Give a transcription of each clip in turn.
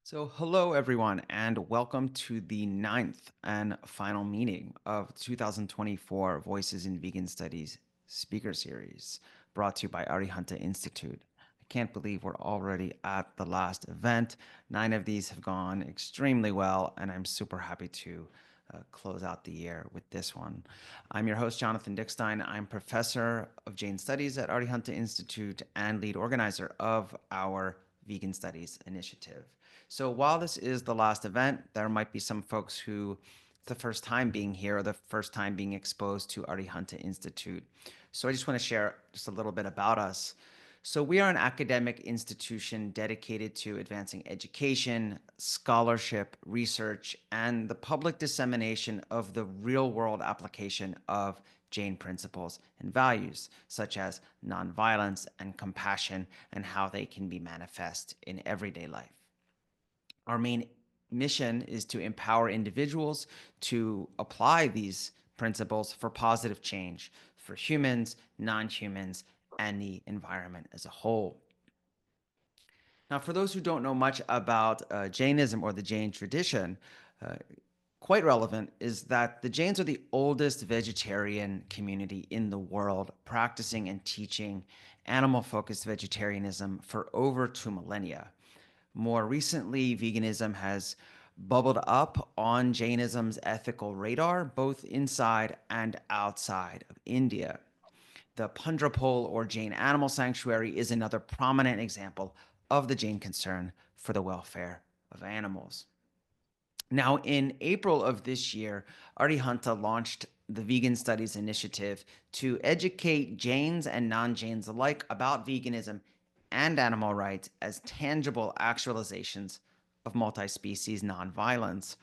So, hello everyone, and welcome to the ninth and final meeting of 2024 Voices in Vegan Studies speaker series, brought to you by Arihanta Institute. I can't believe we're already at the last event. 9 of these have gone extremely well, and I'm super happy to close out the year with this one. I'm your host, Jonathan Dickstein. I'm professor of Jain Studies at Arihanta Institute and lead organizer of our Vegan Studies initiative. So while this is the last event, there might be some folks who it's the first time being here or the first time being exposed to Arihanta Institute. So I just want to share just a little bit about us. So we are an academic institution dedicated to advancing education, scholarship, research, and the public dissemination of the real-world application of Jain principles and values, such as nonviolence and compassion, and how they can be manifest in everyday life. Our main mission is to empower individuals to apply these principles for positive change for humans, non-humans, and the environment as a whole. Now, for those who don't know much about Jainism or the Jain tradition, uh, quite relevant is that the Jains are the oldest vegetarian community in the world, practicing and teaching animal-focused vegetarianism for over 2 millennia. More recently, veganism has bubbled up on Jainism's ethical radar, both inside and outside of India. The Pundrapol or Jain Animal Sanctuary is another prominent example of the Jain concern for the welfare of animals. Now, in April of this year, Arihanta launched the Vegan Studies Initiative to educate Jains and non-Jains alike about veganism and animal rights as tangible actualizations of multi-species nonviolence.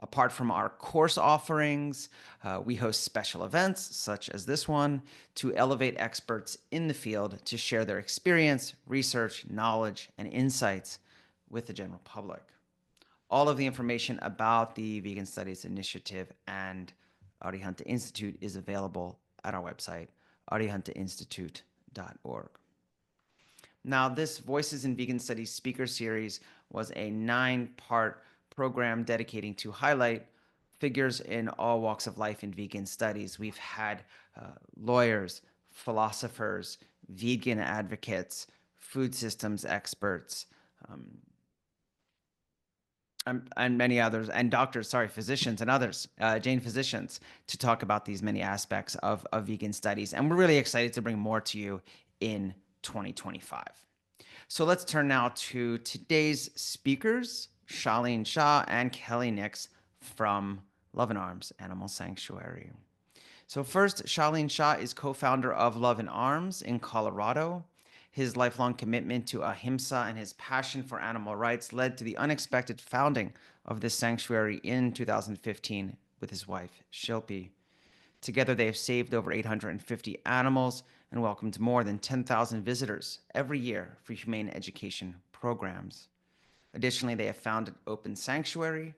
Apart from our course offerings, we host special events such as this one to elevate experts in the field to share their experience, research, knowledge, and insights with the general public. All of the information about the Vegan Studies Initiative and Arihanta Institute is available at our website, arihantainstitute.org. Now, this Voices in Vegan Studies speaker series was a 9-part program dedicating to highlight figures in all walks of life in vegan studies. We've had lawyers, philosophers, vegan advocates, food systems experts, and many others, and doctors, sorry, physicians and others, Jain physicians, to talk about these many aspects of vegan studies. And we're really excited to bring more to you in 2025. So let's turn now to today's speakers, Shaleen Shah and Kelly Nix from Luvin Arms Animal Sanctuary. So first, Shaleen Shah is co-founder of Luvin Arms in Colorado. His lifelong commitment to ahimsa and his passion for animal rights led to the unexpected founding of this sanctuary in 2015 with his wife, Shilpi. Together, they have saved over 850 animals and welcomed more than 10,000 visitors every year for humane education programs. Additionally, they have founded the Open Sanctuary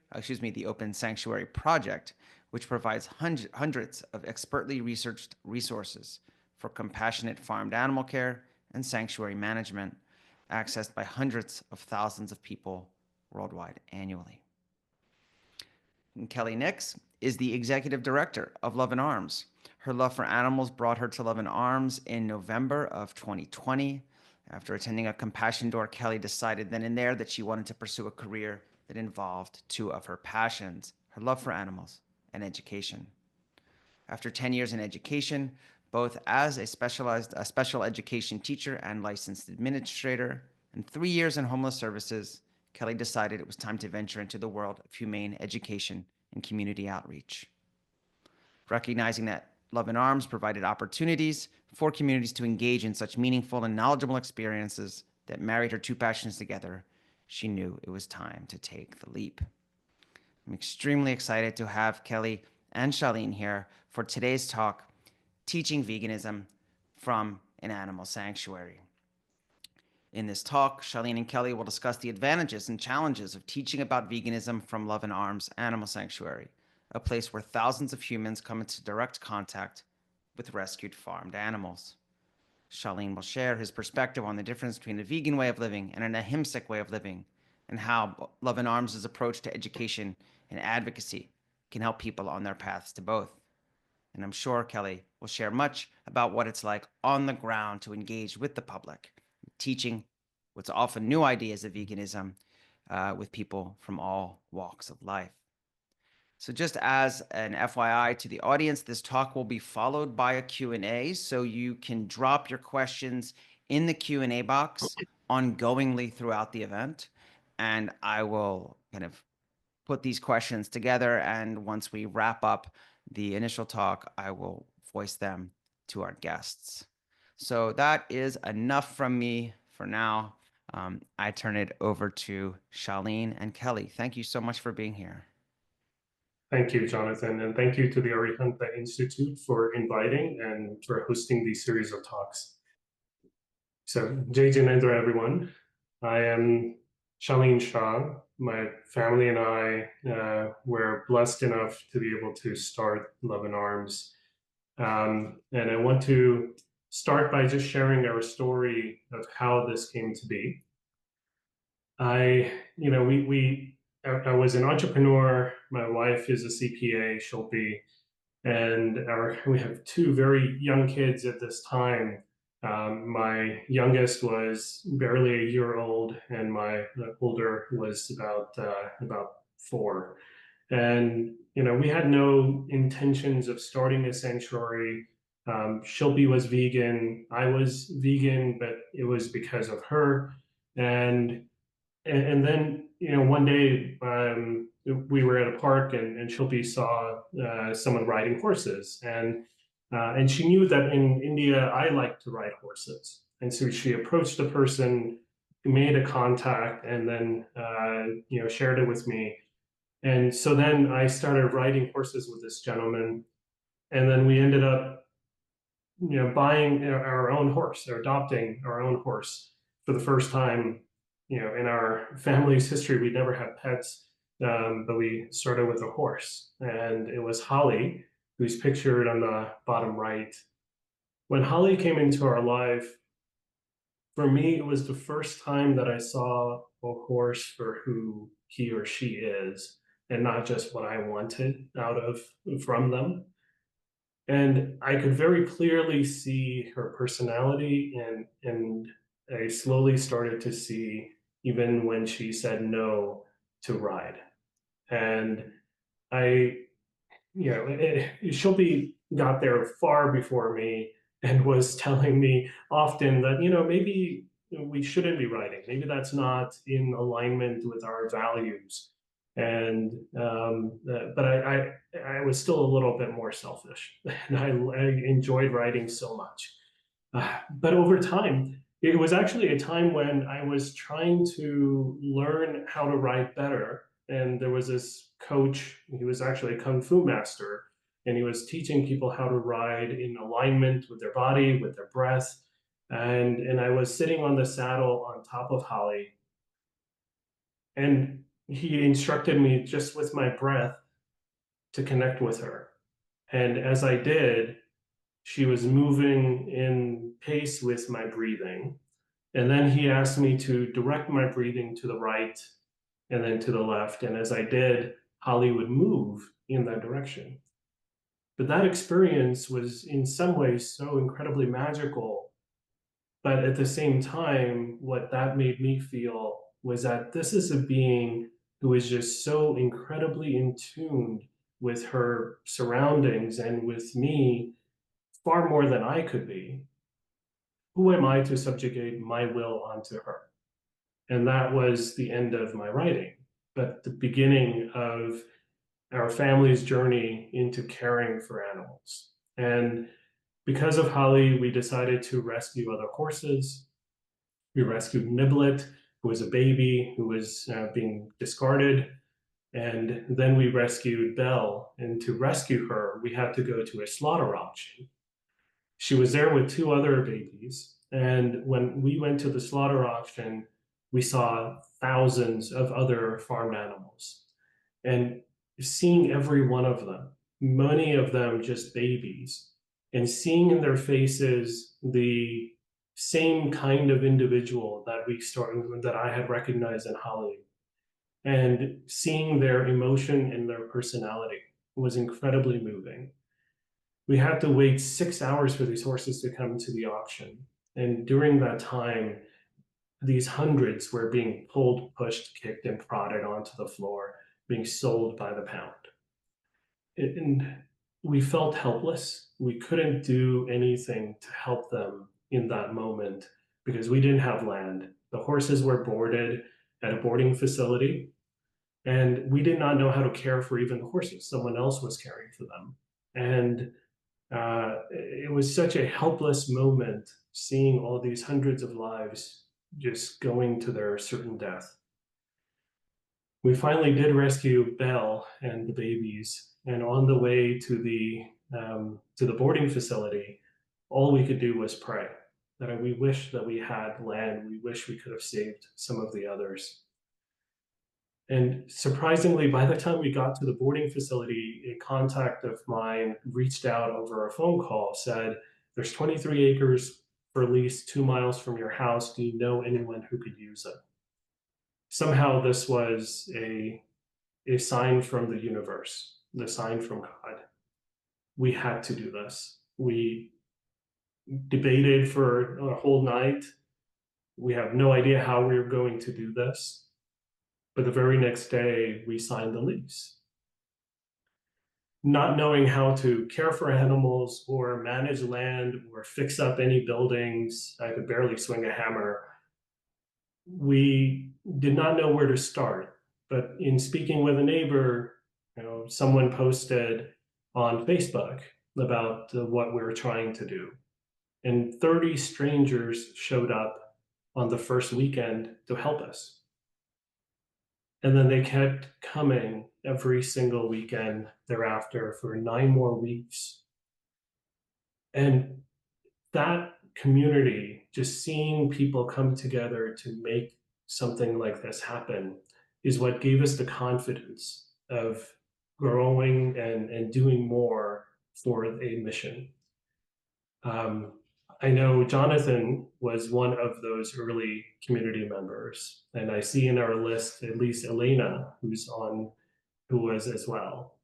Project, which provides hundreds of expertly researched resources for compassionate farmed animal care and sanctuary management, accessed by hundreds of thousands of people worldwide annually. And Kelly Nix is the executive director of Luvin Arms. Her love for animals brought her to Luvin Arms in November of 2020. After attending a compassion door, Kelly decided then and there that she wanted to pursue a career that involved two of her passions, her love for animals and education. After 10 years in education, both as a special education teacher and licensed administrator, and 3 years in homeless services, Kelly decided it was time to venture into the world of humane education and community outreach. Recognizing that Luvin Arms provided opportunities for communities to engage in such meaningful and knowledgeable experiences that married her two passions together, she knew it was time to take the leap. I'm extremely excited to have Kelly and Shaleen here for today's talk, Teaching Veganism from an Animal Sanctuary. In this talk, Shaleen and Kelly will discuss the advantages and challenges of teaching about veganism from Luvin Arms Animal Sanctuary, a place where thousands of humans come into direct contact with rescued farmed animals. Shaleen will share his perspective on the difference between a vegan way of living and an ahimsic way of living, and how Luvin Arms' approach to education and advocacy can help people on their paths to both. And I'm sure Kelly will share much about what it's like on the ground to engage with the public, teaching what's often new ideas of veganism with people from all walks of life. So just as an FYI to the audience, this talk will be followed by a Q&A, so you can drop your questions in the Q&A box ongoingly throughout the event, and I will kind of put these questions together, and once we wrap up the initial talk, I will voice them to our guests. So that is enough from me for now. I turn it over to Shaleen and Kelly. Thank you so much for being here. Thank you, Jonathan, and thank you to the Arihanta Institute for inviting and for hosting these series of talks. So, Jai Jinendra, everyone. I am Shaleen Shah. My family and I were blessed enough to be able to start Luvin Arms. And I want to start by just sharing our story of how this came to be. I was an entrepreneur. My wife is a CPA, Shilpi, and we have two very young kids at this time. My youngest was barely a year old, and my older was about 4. And we had no intentions of starting a sanctuary. Shilpi was vegan. I was vegan, but it was because of her. And then one day we were at a park, and Shilpi saw someone riding horses, and she knew that in India I like to ride horses, and so she approached the person, made a contact, and then shared it with me. And so then I started riding horses with this gentleman, and then we ended up buying our own horse, or adopting our own horse for the first time. In our family's history, we never had pets, but we started with a horse, and it was Holly, who's pictured on the bottom right. When Holly came into our life, for me, it was the first time that I saw a horse for who he or she is, and not just what I wanted from them. And I could very clearly see her personality, and I slowly started to see even when she said no to ride. And I, Shilpi got there far before me and was telling me often that, maybe we shouldn't be riding. Maybe that's not in alignment with our values. And but I was still a little bit more selfish, and I enjoyed riding so much. But over time, it was actually a time when I was trying to learn how to ride better. And there was this coach, he was actually a kung fu master, and he was teaching people how to ride in alignment with their body, with their breath. And I was sitting on the saddle on top of Holly, and he instructed me just with my breath to connect with her. And as I did, she was moving in pace with my breathing. And then he asked me to direct my breathing to the right and then to the left. And as I did, Holly would move in that direction. But that experience was in some ways so incredibly magical. But at the same time, what that made me feel was that this is a being who is just so incredibly in tune with her surroundings and with me, far more than I could be. Who am I to subjugate my will onto her? And that was the end of my writing, but the beginning of our family's journey into caring for animals. And because of Holly, we decided to rescue other horses. We rescued Niblet, who was a baby who was being discarded. And then we rescued Belle. And to rescue her, we had to go to a slaughter auction. She was there with 2 other babies. And when we went to the slaughter auction, we saw thousands of other farmed animals. And seeing every one of them, many of them just babies, and seeing in their faces the same kind of individual that I had recognized in Holly. And seeing their emotion and their personality was incredibly moving. We had to wait 6 hours for these horses to come to the auction. And during that time, these hundreds were being pulled, pushed, kicked, and prodded onto the floor, being sold by the pound. And we felt helpless. We couldn't do anything to help them in that moment because we didn't have land. The horses were boarded at a boarding facility, and we did not know how to care for even the horses. Someone else was caring for them. And it was such a helpless moment seeing all these hundreds of lives just going to their certain death. We finally did rescue Belle and the babies, and on the way to the boarding facility, all we could do was pray that we wish that we had land. We wish we could have saved some of the others. And surprisingly, by the time we got to the boarding facility, a contact of mine reached out over a phone call, said, "There's 23 acres for lease 2 miles from your house. Do you know anyone who could use it?" Somehow this was a sign from the universe, the sign from God. We had to do this. We debated for a whole night. We have no idea how we were going to do this. But the very next day, we signed the lease. Not knowing how to care for animals or manage land or fix up any buildings, I could barely swing a hammer. We did not know where to start. But in speaking with a neighbor, someone posted on Facebook about what we were trying to do. And 30 strangers showed up on the first weekend to help us. And then they kept coming every single weekend thereafter for 9 more weeks. And that community, just seeing people come together to make something like this happen, is what gave us the confidence of growing and doing more for a mission. I know Jonathan was one of those early community members, and I see in our list at least Elena, who was as well.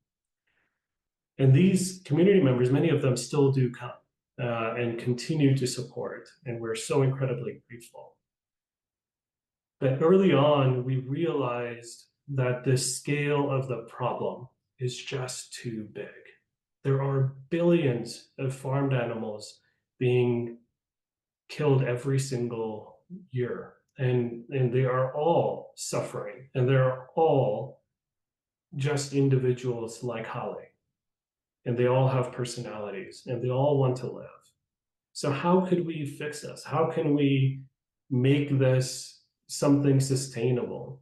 And these community members, many of them still do come and continue to support, and we're so incredibly grateful. But early on, we realized that the scale of the problem is just too big. There are billions of farmed animals being killed every single year, and they are all suffering, and they're all just individuals like Holly, and they all have personalities, and they all want to live. So how could we fix this? How can we make this something sustainable?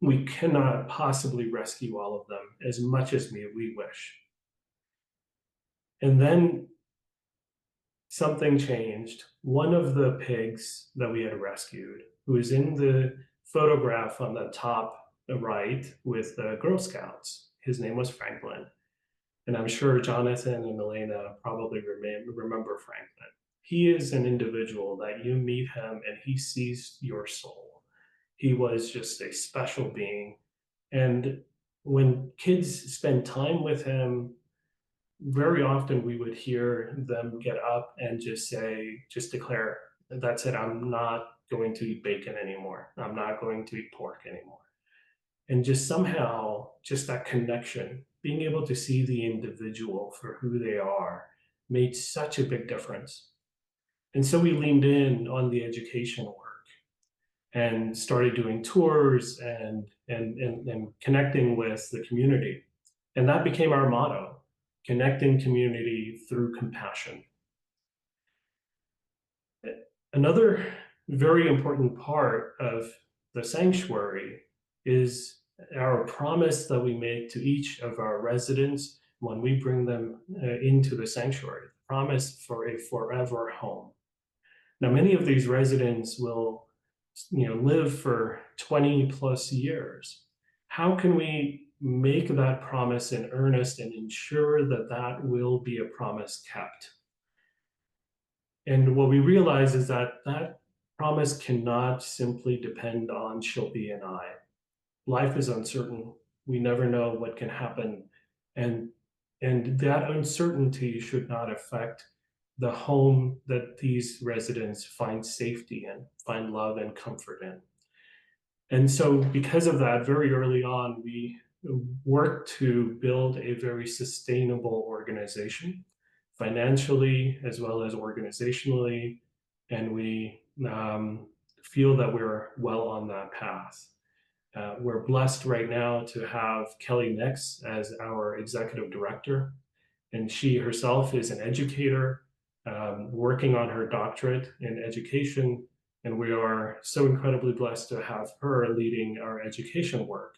We cannot possibly rescue all of them as much as we wish. And then something changed. One of the pigs that we had rescued, who is in the photograph on the top right with the Girl Scouts, his name was Franklin. And I'm sure Jonathan and Elena probably remember Franklin. He is an individual that you meet him and he sees your soul. He was just a special being. And when kids spend time with him, very often we would hear them get up and just declare, "That's it, I'm not going to eat bacon anymore. I'm not going to eat pork anymore." And just somehow, just that connection, being able to see the individual for who they are, made such a big difference. And so we leaned in on the education work and started doing tours and connecting with the community. And that became our motto: connecting community through compassion. Another very important part of the sanctuary is our promise that we make to each of our residents when we bring them into the sanctuary, the promise for a forever home. Now, many of these residents will live for 20 plus years. How can we make that promise in earnest and ensure that that will be a promise kept? And what we realize is that that promise cannot simply depend on Shilpi and I. life is uncertain. We never know what can happen. And, and that uncertainty should not affect the home that these residents find safety in, find love and comfort in. And so, because of that, very early on, we worked to build a very sustainable organization, financially as well as organizationally. And we feel that we're well on that path. We're blessed right now to have Kelly Nix as our executive director, and she herself is an educator working on her doctorate in education. And we are so incredibly blessed to have her leading our education work.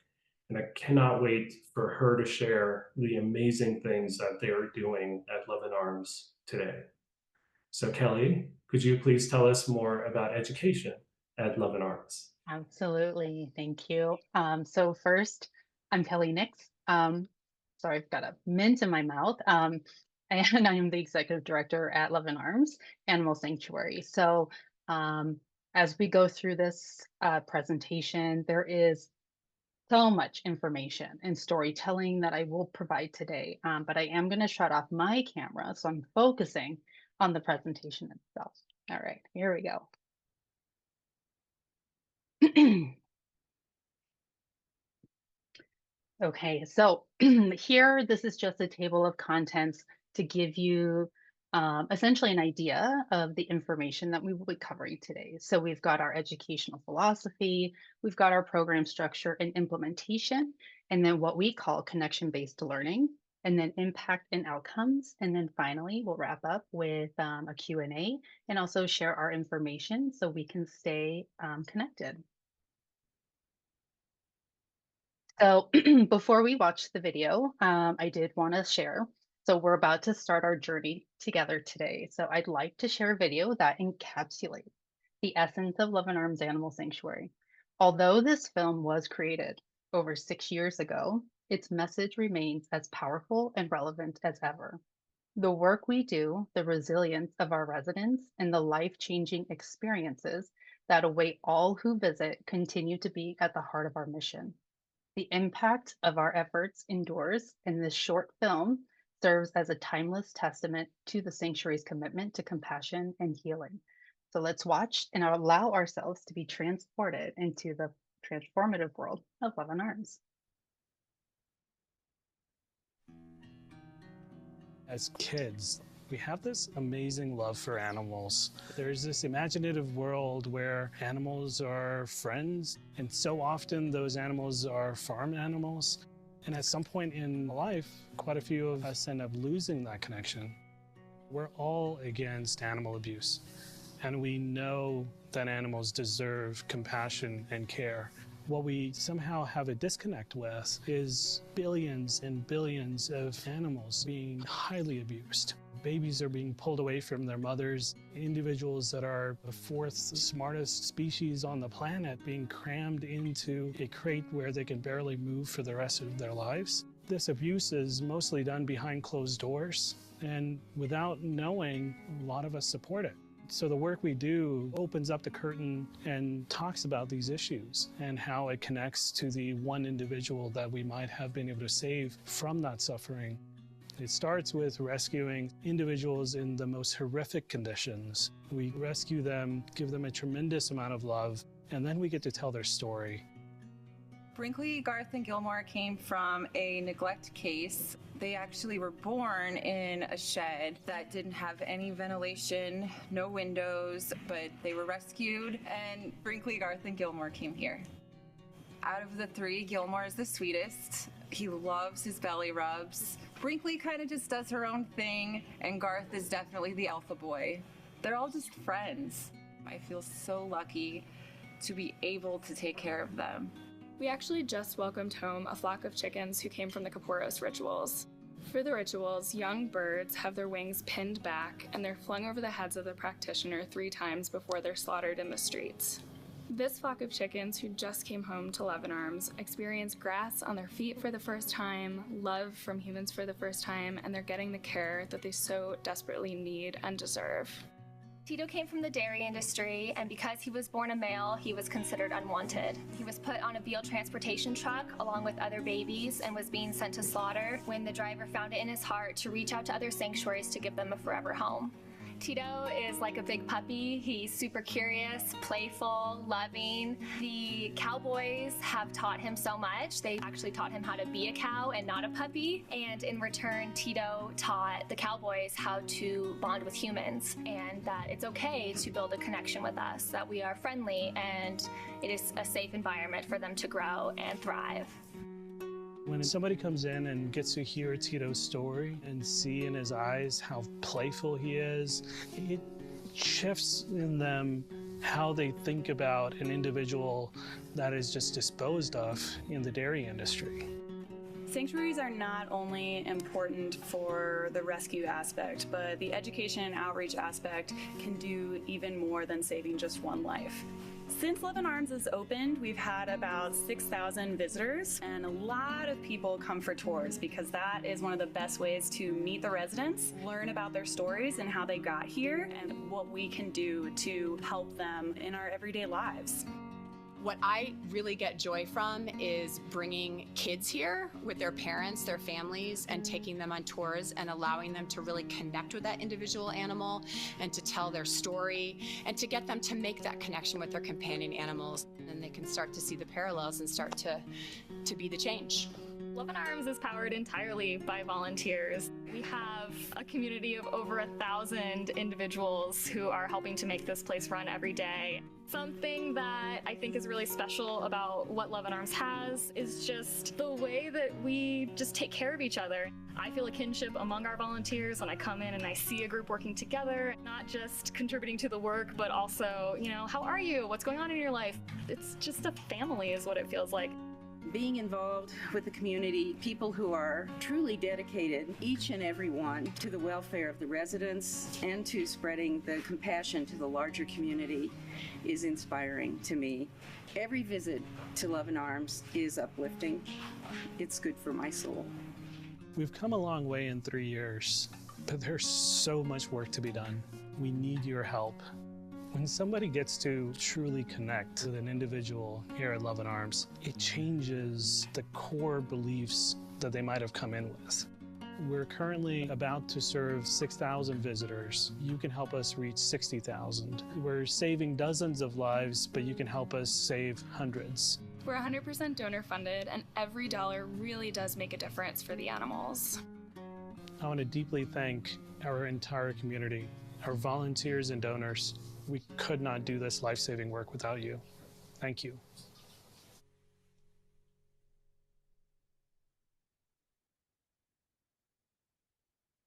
And I cannot wait for her to share the amazing things that they are doing at Luvin Arms today. So, Kelly, could you please tell us more about education at Luvin Arms? Absolutely. Thank you. So first, I'm Kelly Nix. Sorry, I've got a mint in my mouth. And I am the executive director at Luvin Arms Animal Sanctuary. So as we go through this presentation, there is so much information and storytelling that I will provide today. But I am going to shut off my camera, so I'm focusing on the presentation itself. All right, here we go. Okay, so here, this is just a table of contents to give you essentially an idea of the information that we will be covering today. So we've got our educational philosophy, we've got our program structure and implementation, and then what we call connection-based learning, and then impact and outcomes. And then finally, we'll wrap up with a Q&A and also share our information so we can stay connected. So before we watch the video, I did want to share. So we're about to start our journey together today. So I'd like to share a video that encapsulates the essence of Luvin Arms Animal Sanctuary. Although this film was created over 6 years ago, its message remains as powerful and relevant as ever. The work we do, the resilience of our residents, and the life-changing experiences that await all who visit continue to be at the heart of our mission. The impact of our efforts indoors in this short film serves as a timeless testament to the sanctuary's commitment to compassion and healing. So let's watch and allow ourselves to be transported into the transformative world of Luvin Arms. As kids, we have this amazing love for animals. There's this imaginative world where animals are friends, and so often those animals are farm animals. And at some point in life, quite a few of us end up losing that connection. We're all against animal abuse, and we know that animals deserve compassion and care. What we somehow have a disconnect with is billions and billions of animals being highly abused. Babies are being pulled away from their mothers. Individuals that are the fourth smartest species on the planet being crammed into a crate where they can barely move for the rest of their lives. This abuse is mostly done behind closed doors, and without knowing, a lot of us support it. So the work we do opens up the curtain and talks about these issues and how it connects to the one individual that we might have been able to save from that suffering. It starts with rescuing individuals in the most horrific conditions. We rescue them, give them a tremendous amount of love, and then we get to tell their story. Brinkley, Garth, and Gilmore came from a neglect case. They actually were born in a shed that didn't have any ventilation, no windows, but they were rescued, and Brinkley, Garth, and Gilmore came here. Out of the three, Gilmore is the sweetest. He loves his belly rubs. Brinkley kind of just does her own thing, and Garth is definitely the alpha boy. They're all just friends. I feel so lucky to be able to take care of them. We actually just welcomed home a flock of chickens who came from the Kaporos rituals. For the rituals, young birds have their wings pinned back and they're flung over the heads of the practitioner 3 times before they're slaughtered in the streets. This flock of chickens who just came home to Luvin Arms experienced grass on their feet for the first time, love from humans for the first time, and they're getting the care that they so desperately need and deserve. Tito came from the dairy industry, and because he was born a male, he was considered unwanted. He was put on a veal transportation truck along with other babies and was being sent to slaughter when the driver found it in his heart to reach out to other sanctuaries to give them a forever home. Tito is like a big puppy. He's super curious, playful, loving. The cowboys have taught him so much. They actually taught him how to be a cow and not a puppy. And in return, Tito taught the cowboys how to bond with humans and that it's okay to build a connection with us, that we are friendly and it is a safe environment for them to grow and thrive. When somebody comes in and gets to hear Tito's story and see in his eyes how playful he is, it shifts in them how they think about an individual that is just disposed of in the dairy industry. Sanctuaries are not only important for the rescue aspect, but the education and outreach aspect can do even more than saving just one life. Since Luvin Arms has opened, we've had about 6,000 visitors, and a lot of people come for tours because that is one of the best ways to meet the residents, learn about their stories and how they got here, and what we can do to help them in our everyday lives. What I really get joy from is bringing kids here with their parents, their families, and taking them on tours and allowing them to really connect with that individual animal and to tell their story and to get them to make that connection with their companion animals. And they can start to see the parallels and start to be the change. Luvin Arms is powered entirely by volunteers. We have a community of over 1,000 individuals who are helping to make this place run every day. Something that I think is really special about what Luvin Arms has is just the way that we just take care of each other. I feel a kinship among our volunteers when I come in and I see a group working together, not just contributing to the work, but also, how are you? What's going on in your life? It's just a family is what it feels like. Being involved with the community, people who are truly dedicated, each and every one, to the welfare of the residents and to spreading the compassion to the larger community is inspiring to me. Every visit to Luvin Arms is uplifting. It's good for my soul. We've come a long way in 3 years, but there's so much work to be done. We need your help. When somebody gets to truly connect with an individual here at Luvin Arms, it changes the core beliefs that they might have come in with. We're currently about to serve 6,000 visitors. You can help us reach 60,000. We're saving dozens of lives, but you can help us save hundreds. We're 100% donor funded, and every dollar really does make a difference for the animals. I want to deeply thank our entire community, our volunteers and donors. We could not do this life-saving work without you. Thank you.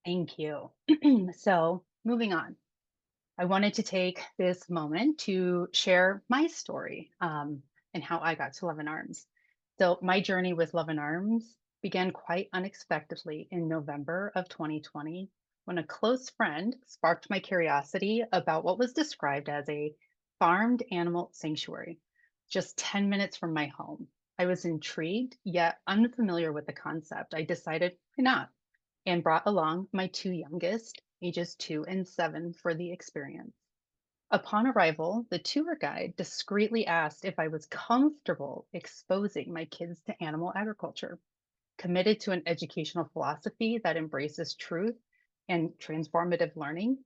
Thank you. So moving on, I wanted to take this moment to share my story and how I got to Luvin Arms. So my journey with Luvin Arms began quite unexpectedly in November of 2020 when a close friend sparked my curiosity about what was described as a farmed animal sanctuary, just 10 minutes from my home. I was intrigued, yet unfamiliar with the concept. I decided, why not? And brought along my two youngest, ages 2 and 7, for the experience. Upon arrival, the tour guide discreetly asked if I was comfortable exposing my kids to animal agriculture, committed to an educational philosophy that embraces truth and transformative learning.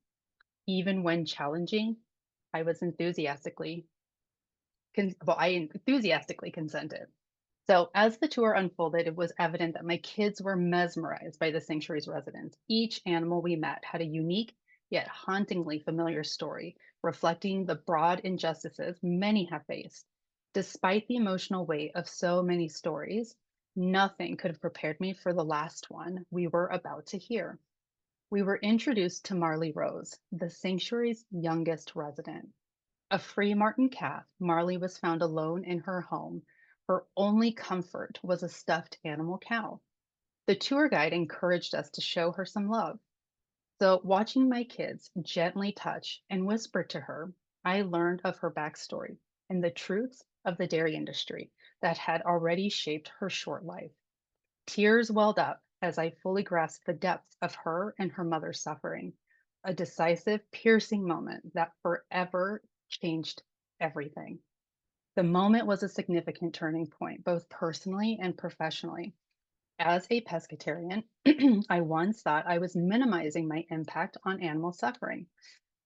Even when challenging, I enthusiastically consented. So as the tour unfolded, it was evident that my kids were mesmerized by the sanctuary's residents. Each animal we met had a unique yet hauntingly familiar story, reflecting the broad injustices many have faced. Despite the emotional weight of so many stories, nothing could have prepared me for the last one we were about to hear. We were introduced to Marley Rose, the sanctuary's youngest resident. A free Martin calf, Marley was found alone in her home. Her only comfort was a stuffed animal cow. The tour guide encouraged us to show her some love. So, watching my kids gently touch and whisper to her, I learned of her backstory and the truths of the dairy industry that had already shaped her short life. Tears welled up as I fully grasped the depth of her and her mother's suffering. a decisive, piercing moment that forever changed everything. The moment was a significant turning point, both personally and professionally. As a pescatarian, I once thought I was minimizing my impact on animal suffering,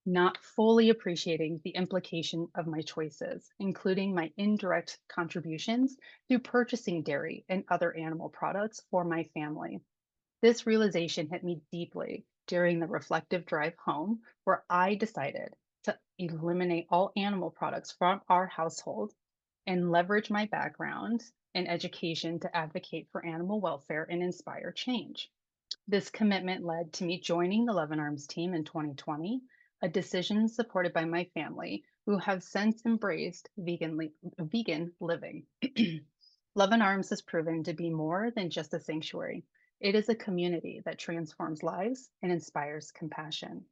not fully appreciating the implication of my choices, including my indirect contributions through purchasing dairy and other animal products for my family. This realization hit me deeply during the reflective drive home, where I decided to eliminate all animal products from our household and leverage my background and education to advocate for animal welfare and inspire change. This commitment led to me joining the Luvin Arms team in 2020, a decision supported by my family, who have since embraced vegan living. Luvin Arms has proven to be more than just a sanctuary. It is a community that transforms lives and inspires compassion.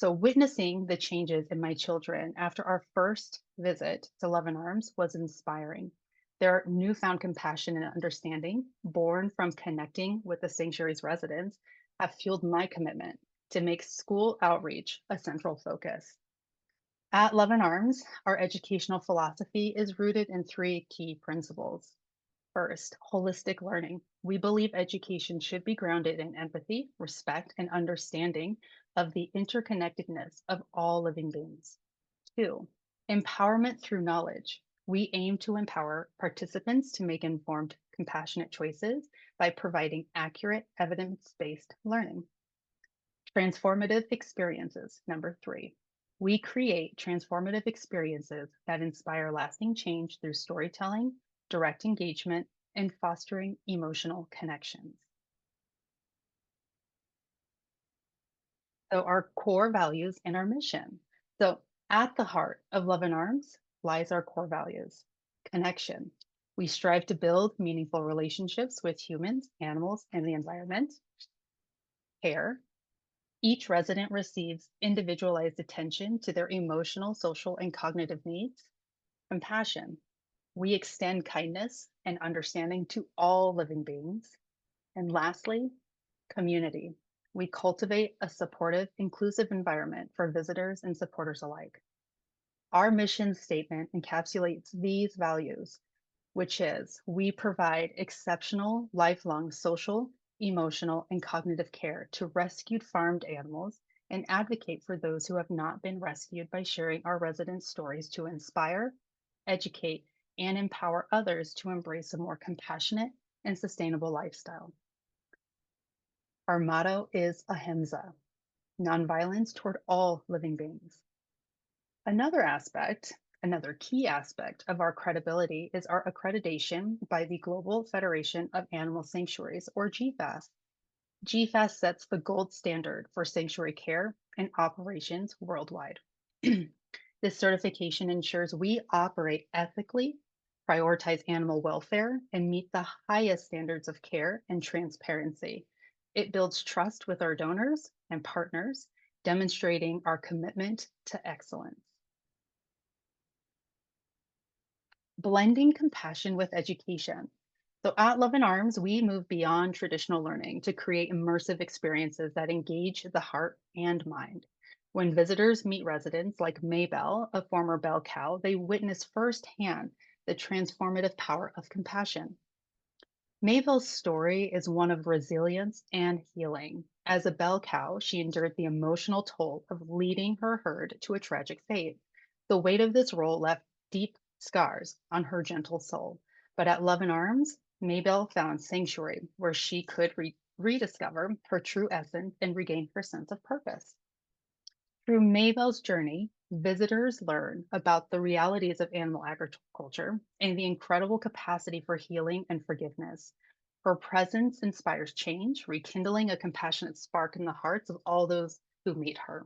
So, witnessing the changes in my children after our first visit to Luvin Arms was inspiring. Their newfound compassion and understanding, born from connecting with the sanctuary's residents, have fueled my commitment to make school outreach a central focus. At Luvin Arms, our educational philosophy is rooted in three key principles. First, holistic learning. We believe education should be grounded in empathy, respect, and understanding of the interconnectedness of all living beings. Two, empowerment through knowledge. We aim to empower participants to make informed, compassionate choices by providing accurate, evidence-based learning. Transformative experiences. Number three, we create transformative experiences that inspire lasting change through storytelling, direct engagement, and fostering emotional connections. So, our core values and our mission. So, at the heart of Luvin Arms lies our core values: connection. We strive to build meaningful relationships with humans, animals, and the environment. Care. Each resident receives individualized attention to their emotional, social, and cognitive needs. Compassion. We extend kindness and understanding to all living beings. And lastly, community. We cultivate a supportive, inclusive environment for visitors and supporters alike. Our mission statement encapsulates these values, which is we provide exceptional, lifelong social, emotional, and cognitive care to rescued farmed animals and advocate for those who have not been rescued by sharing our residents' stories to inspire, educate, and empower others to embrace a more compassionate and sustainable lifestyle. Our motto is ahimsa, nonviolence toward all living beings. Another key aspect of our credibility is our accreditation by the Global Federation of Animal Sanctuaries, or GFAS. GFAS sets the gold standard for sanctuary care and operations worldwide. This certification ensures we operate ethically, prioritize animal welfare, and meet the highest standards of care and transparency. It builds trust with our donors and partners, demonstrating our commitment to excellence. Blending compassion with education. So at Luvin Arms, we move beyond traditional learning to create immersive experiences that engage the heart and mind. When visitors meet residents like Maybelle, a former bell cow, they witness firsthand the transformative power of compassion. Maybelle's story is one of resilience and healing. As a bell cow, she endured the emotional toll of leading her herd to a tragic fate. The weight of this role left deep scars on her gentle soul. But at Luvin Arms, Maybelle found sanctuary where she could rediscover her true essence and regain her sense of purpose. Through Maybelle's journey, visitors learn about the realities of animal agriculture and the incredible capacity for healing and forgiveness. Her presence inspires change, rekindling a compassionate spark in the hearts of all those who meet her.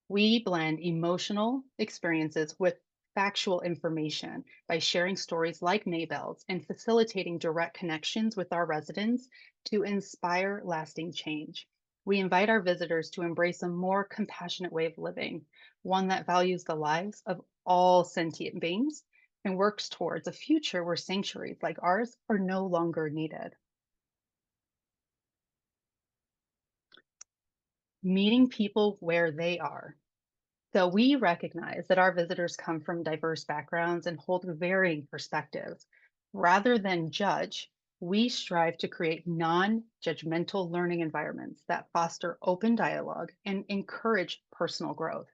We blend emotional experiences with factual information by sharing stories like Maybelle's and facilitating direct connections with our residents to inspire lasting change. We invite our visitors to embrace a more compassionate way of living, one that values the lives of all sentient beings and works towards a future where sanctuaries like ours are no longer needed. meeting people where they are. So we recognize that our visitors come from diverse backgrounds and hold varying perspectives. Rather than judge, we strive to create non-judgmental learning environments that foster open dialogue and encourage personal growth.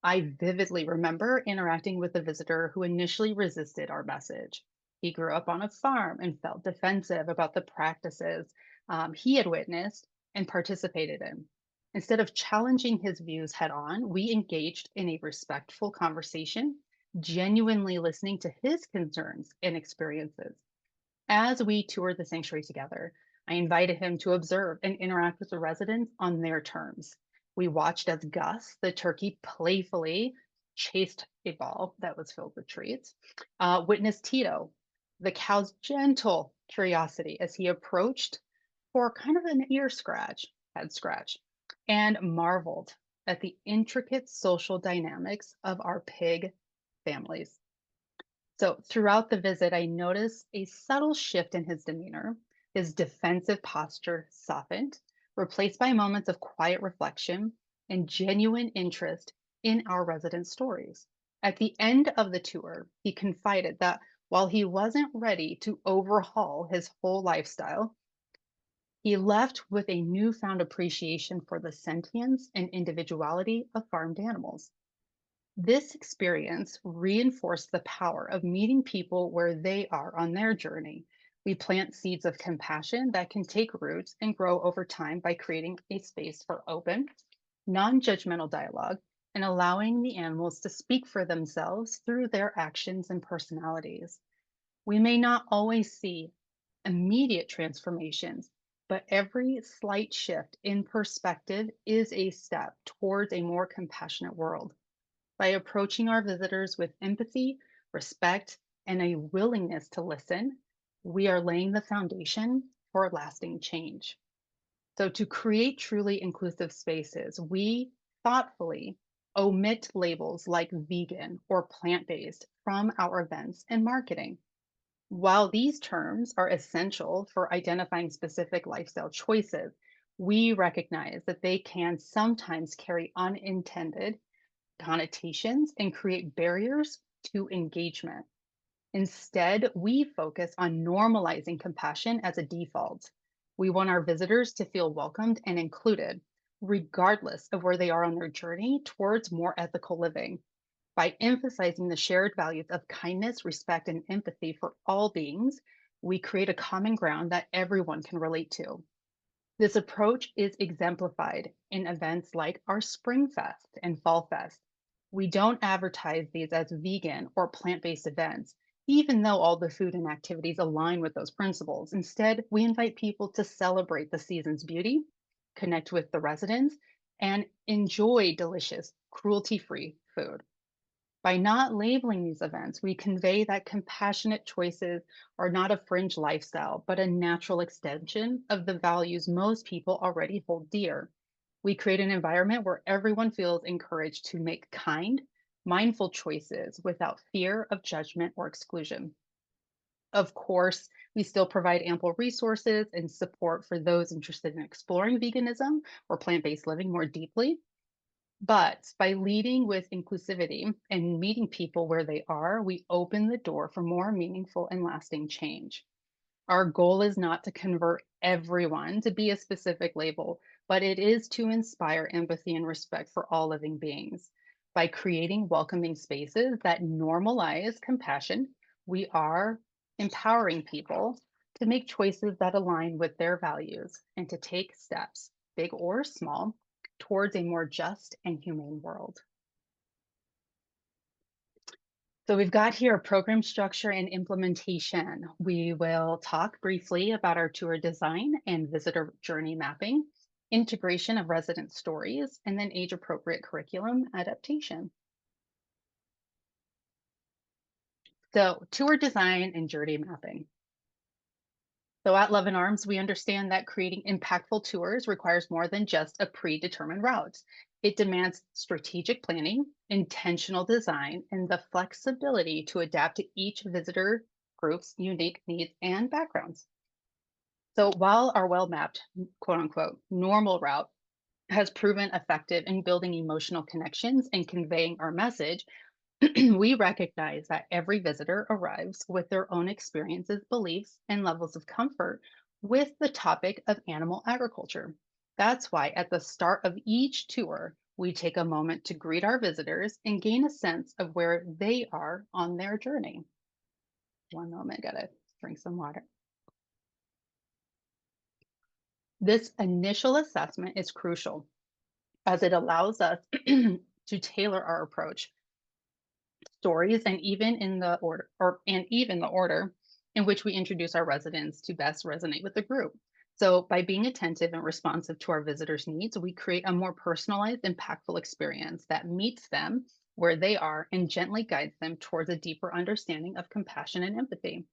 I vividly remember interacting with a visitor who initially resisted our message. He grew up on a farm and felt defensive about the practices he had witnessed and participated in. Instead of challenging his views head on, we engaged in a respectful conversation, genuinely listening to his concerns and experiences. As we toured the sanctuary together, I invited him to observe and interact with the residents on their terms. We watched as Gus, the turkey, playfully chased a ball that was filled with treats, witnessed Tito, the cow's gentle curiosity as he approached for kind of an head scratch, and marveled at the intricate social dynamics of our pig families. So throughout the visit, I noticed a subtle shift in his demeanor. His defensive posture softened, replaced by moments of quiet reflection and genuine interest in our residents' stories. At the end of the tour, he confided that while he wasn't ready to overhaul his whole lifestyle, he left with a newfound appreciation for the sentience and individuality of farmed animals. This experience reinforced the power of meeting people where they are on their journey. We plant seeds of compassion that can take roots and grow over time by creating a space for open, non judgmental dialogue and allowing the animals to speak for themselves through their actions and personalities. We may not always see immediate transformations, but every slight shift in perspective is a step towards a more compassionate world. By approaching our visitors with empathy, respect, and a willingness to listen, we are laying the foundation for lasting change. So, to create truly inclusive spaces, we thoughtfully omit labels like vegan or plant based from our events and marketing. While these terms are essential for identifying specific lifestyle choices, we recognize that they can sometimes carry unintended connotations and create barriers to engagement. Instead, we focus on normalizing compassion as a default. We want our visitors to feel welcomed and included, regardless of where they are on their journey towards more ethical living. By emphasizing the shared values of kindness, respect, and empathy for all beings, we create a common ground that everyone can relate to. This approach is exemplified in events like our Spring Fest and Fall Fest. We don't advertise these as vegan or plant-based events, even though all the food and activities align with those principles. Instead, we invite people to celebrate the season's beauty, connect with the residents, and enjoy delicious, cruelty-free food. By not labeling these events, we convey that compassionate choices are not a fringe lifestyle, but a natural extension of the values most people already hold dear. We create an environment where everyone feels encouraged to make kind, mindful choices without fear of judgment or exclusion. Of course, we still provide ample resources and support for those interested in exploring veganism or plant based living more deeply. But by leading with inclusivity and meeting people where they are, we open the door for more meaningful and lasting change. Our goal is not to convert everyone to be a specific label, but it is to inspire empathy and respect for all living beings. By creating welcoming spaces that normalize compassion, we are empowering people to make choices that align with their values and to take steps, big or small, towards a more just and humane world. So we've got here program structure and implementation. We will talk briefly about our tour design and visitor journey mapping, integration of resident stories, and then age-appropriate curriculum adaptation. So tour design and journey mapping. So at Luvin Arms, we understand that creating impactful tours requires more than just a predetermined route. It demands strategic planning, intentional design, and the flexibility to adapt to each visitor group's unique needs and backgrounds. So while our well-mapped, quote unquote, normal route has proven effective in building emotional connections and conveying our message, we recognize that every visitor arrives with their own experiences, beliefs, and levels of comfort with the topic of animal agriculture. That's why at the start of each tour, we take a moment to greet our visitors and gain a sense of where they are on their journey. One moment, gotta drink some water. This initial assessment is crucial as it allows us to tailor our approach, stories, and even the order in which we introduce our residents to best resonate with the group. So by being attentive and responsive to our visitors' needs, we create a more personalized, impactful experience that meets them where they are and gently guides them towards a deeper understanding of compassion and empathy.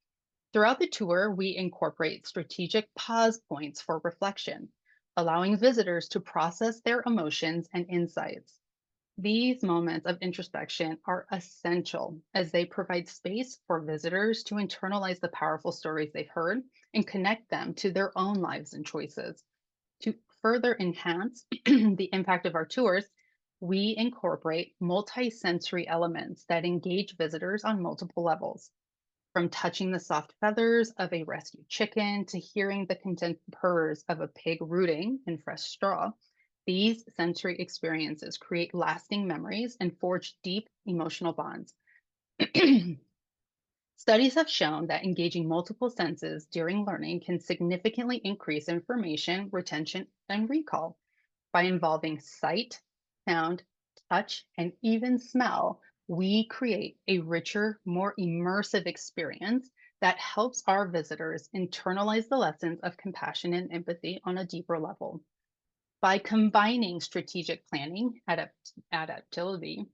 Throughout the tour, we incorporate strategic pause points for reflection, allowing visitors to process their emotions and insights. These moments of introspection are essential as they provide space for visitors to internalize the powerful stories they've heard and connect them to their own lives and choices. To further enhance the impact of our tours, we incorporate multi-sensory elements that engage visitors on multiple levels. From touching the soft feathers of a rescued chicken to hearing the content purrs of a pig rooting in fresh straw, these sensory experiences create lasting memories and forge deep emotional bonds. Studies have shown that engaging multiple senses during learning can significantly increase information, retention, and recall. By involving sight, sound, touch, and even smell, we create a richer, more immersive experience that helps our visitors internalize the lessons of compassion and empathy on a deeper level. By combining strategic planning, adaptability,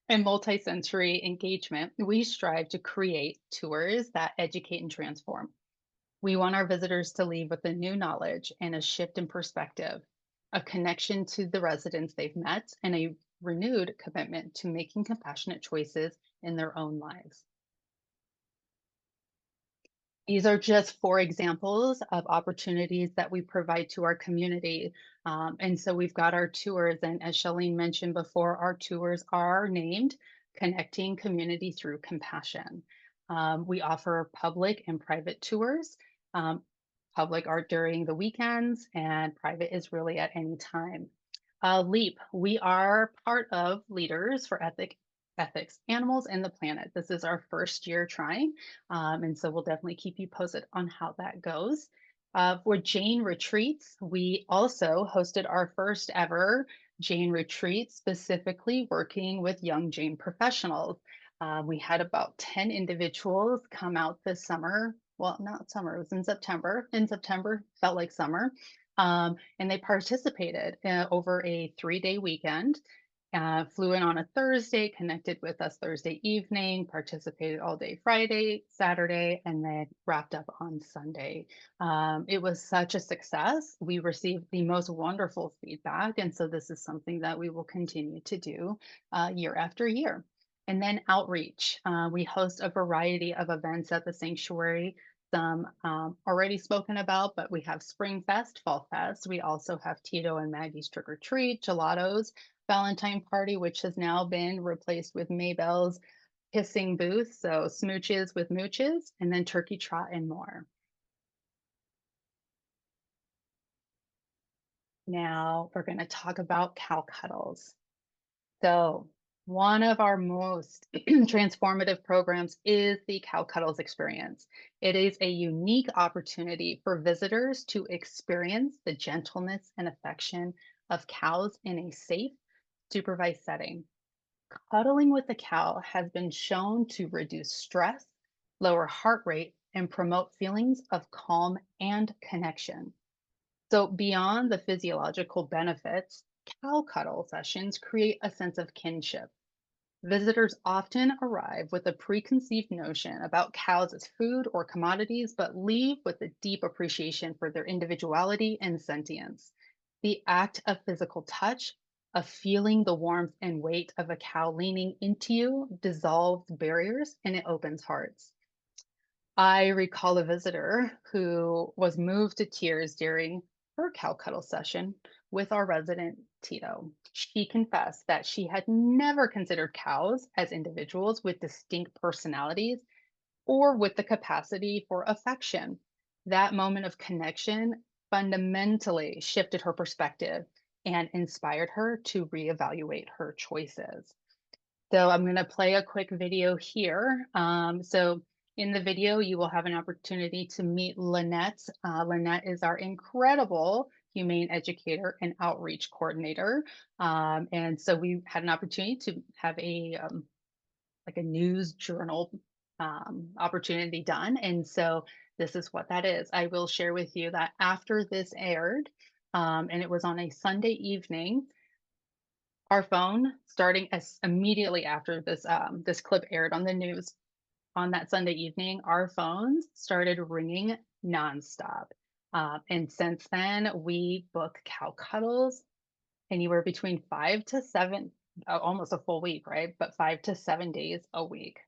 and multisensory engagement, we strive to create tours that educate and transform. We want our visitors to leave with a new knowledge and a shift in perspective, a connection to the residents they've met, and a renewed commitment to making compassionate choices in their own lives. These are just four examples of opportunities that we provide to our community. And so we've got our tours, and as Shaleen mentioned before, our tours are named Connecting Community Through Compassion. We offer public and private tours. Public are during the weekends, and private is really at any time. LEAP, we are part of Leaders for Ethics, Animals, and the Planet. This is our first year trying, and so we'll definitely keep you posted on how that goes. For Jane Retreats, we also hosted our first ever Jane Retreat, specifically working with young Jane professionals. We had about 10 individuals come out this summer. Well, not summer, it was in September. In September, felt like summer. And they participated over a 3-day weekend. Flew in on a Thursday, connected with us Thursday evening, participated all day Friday, Saturday, and then wrapped up on Sunday. It was such a success. We received the most wonderful feedback. And so this is something that we will continue to do year after year. And then outreach. We host a variety of events at the sanctuary. Some already spoken about, but we have Spring Fest, Fall Fest. We also have Tito and Maggie's Trick or Treat, Gelatos, Valentine Party, which has now been replaced with Maybell's Kissing Booth, so smooches with mooches, and then Turkey Trot and more. Now we're going to talk about cow cuddles. So one of our most transformative programs is the Cow Cuddles experience. It is a unique opportunity for visitors to experience the gentleness and affection of cows in a safe, supervised setting. Cuddling with a cow has been shown to reduce stress, lower heart rate, and promote feelings of calm and connection. So beyond the physiological benefits, cow cuddle sessions create a sense of kinship. Visitors often arrive with a preconceived notion about cows as food or commodities, but leave with a deep appreciation for their individuality and sentience. The act of physical touch, of feeling the warmth and weight of a cow leaning into you, dissolves barriers and it opens hearts. I recall a visitor who was moved to tears during her cow cuddle session with our resident Tito, she confessed that she had never considered cows as individuals with distinct personalities or with the capacity for affection. That moment of connection fundamentally shifted her perspective and inspired her to reevaluate her choices. So I'm going to play a quick video here. So in the video, you will have an opportunity to meet Lynette. Lynette is our incredible humane educator and outreach coordinator. And so we had an opportunity to have a like a news journal opportunity done. And so this is what that is. I will share with you that after this aired, and it was on a Sunday evening, our phone, starting as immediately after this clip aired on the news on that Sunday evening, our phones started ringing nonstop. And since then, we book cow cuddles anywhere between 5 to 7, almost a full week, right? But 5 to 7 days a week.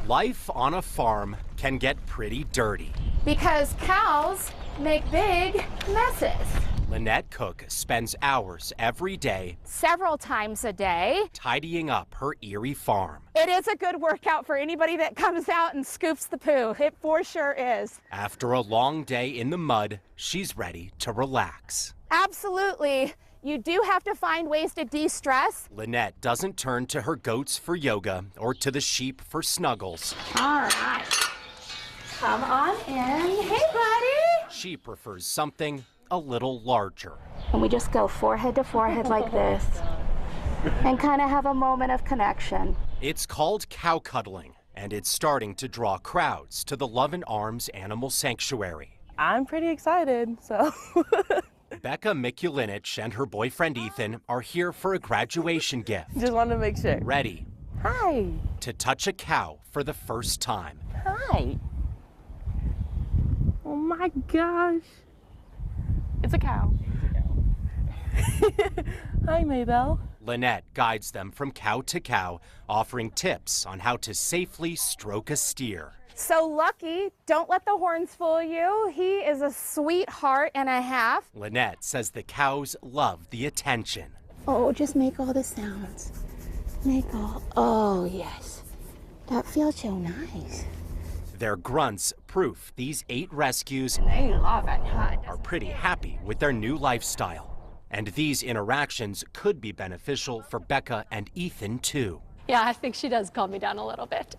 Life on a farm can get pretty dirty. Because cows make big messes. Lynette Cook spends hours every day Several times a day. tidying up her Erie farm. It is a good workout for anybody that comes out and scoops the poo. It for sure is. After a long day in the mud, she's ready to relax. Absolutely. You do have to find ways to de-stress. Lynette doesn't turn to her goats for yoga or to the sheep for snuggles. All right. Come on in. Hey, buddy. She prefers something a little larger. And we just go forehead to forehead like this and kind of have a moment of connection. It's called cow cuddling, and it's starting to draw crowds to the Luvin Arms Animal Sanctuary. I'm pretty excited, so. Becca Mikulinich and her boyfriend Ethan are here for a graduation gift. Just wanted to make sure. Ready Hi. to touch a cow for the first time. Hi. Oh my gosh. It's a cow. Hi, Maybelle. Lynette guides them from cow to cow, offering tips on how to safely stroke a steer. So Lucky, don't let the horns fool you. He is a sweetheart and a half. Lynette says the cows love the attention. Oh, just make all the sounds. Oh, yes. That feels so nice. Their grunts proof these 8 rescues They love it, huh? are pretty happy with their new lifestyle. And these interactions could be beneficial for Becca and Ethan too. Yeah, I think she does calm me down a little bit.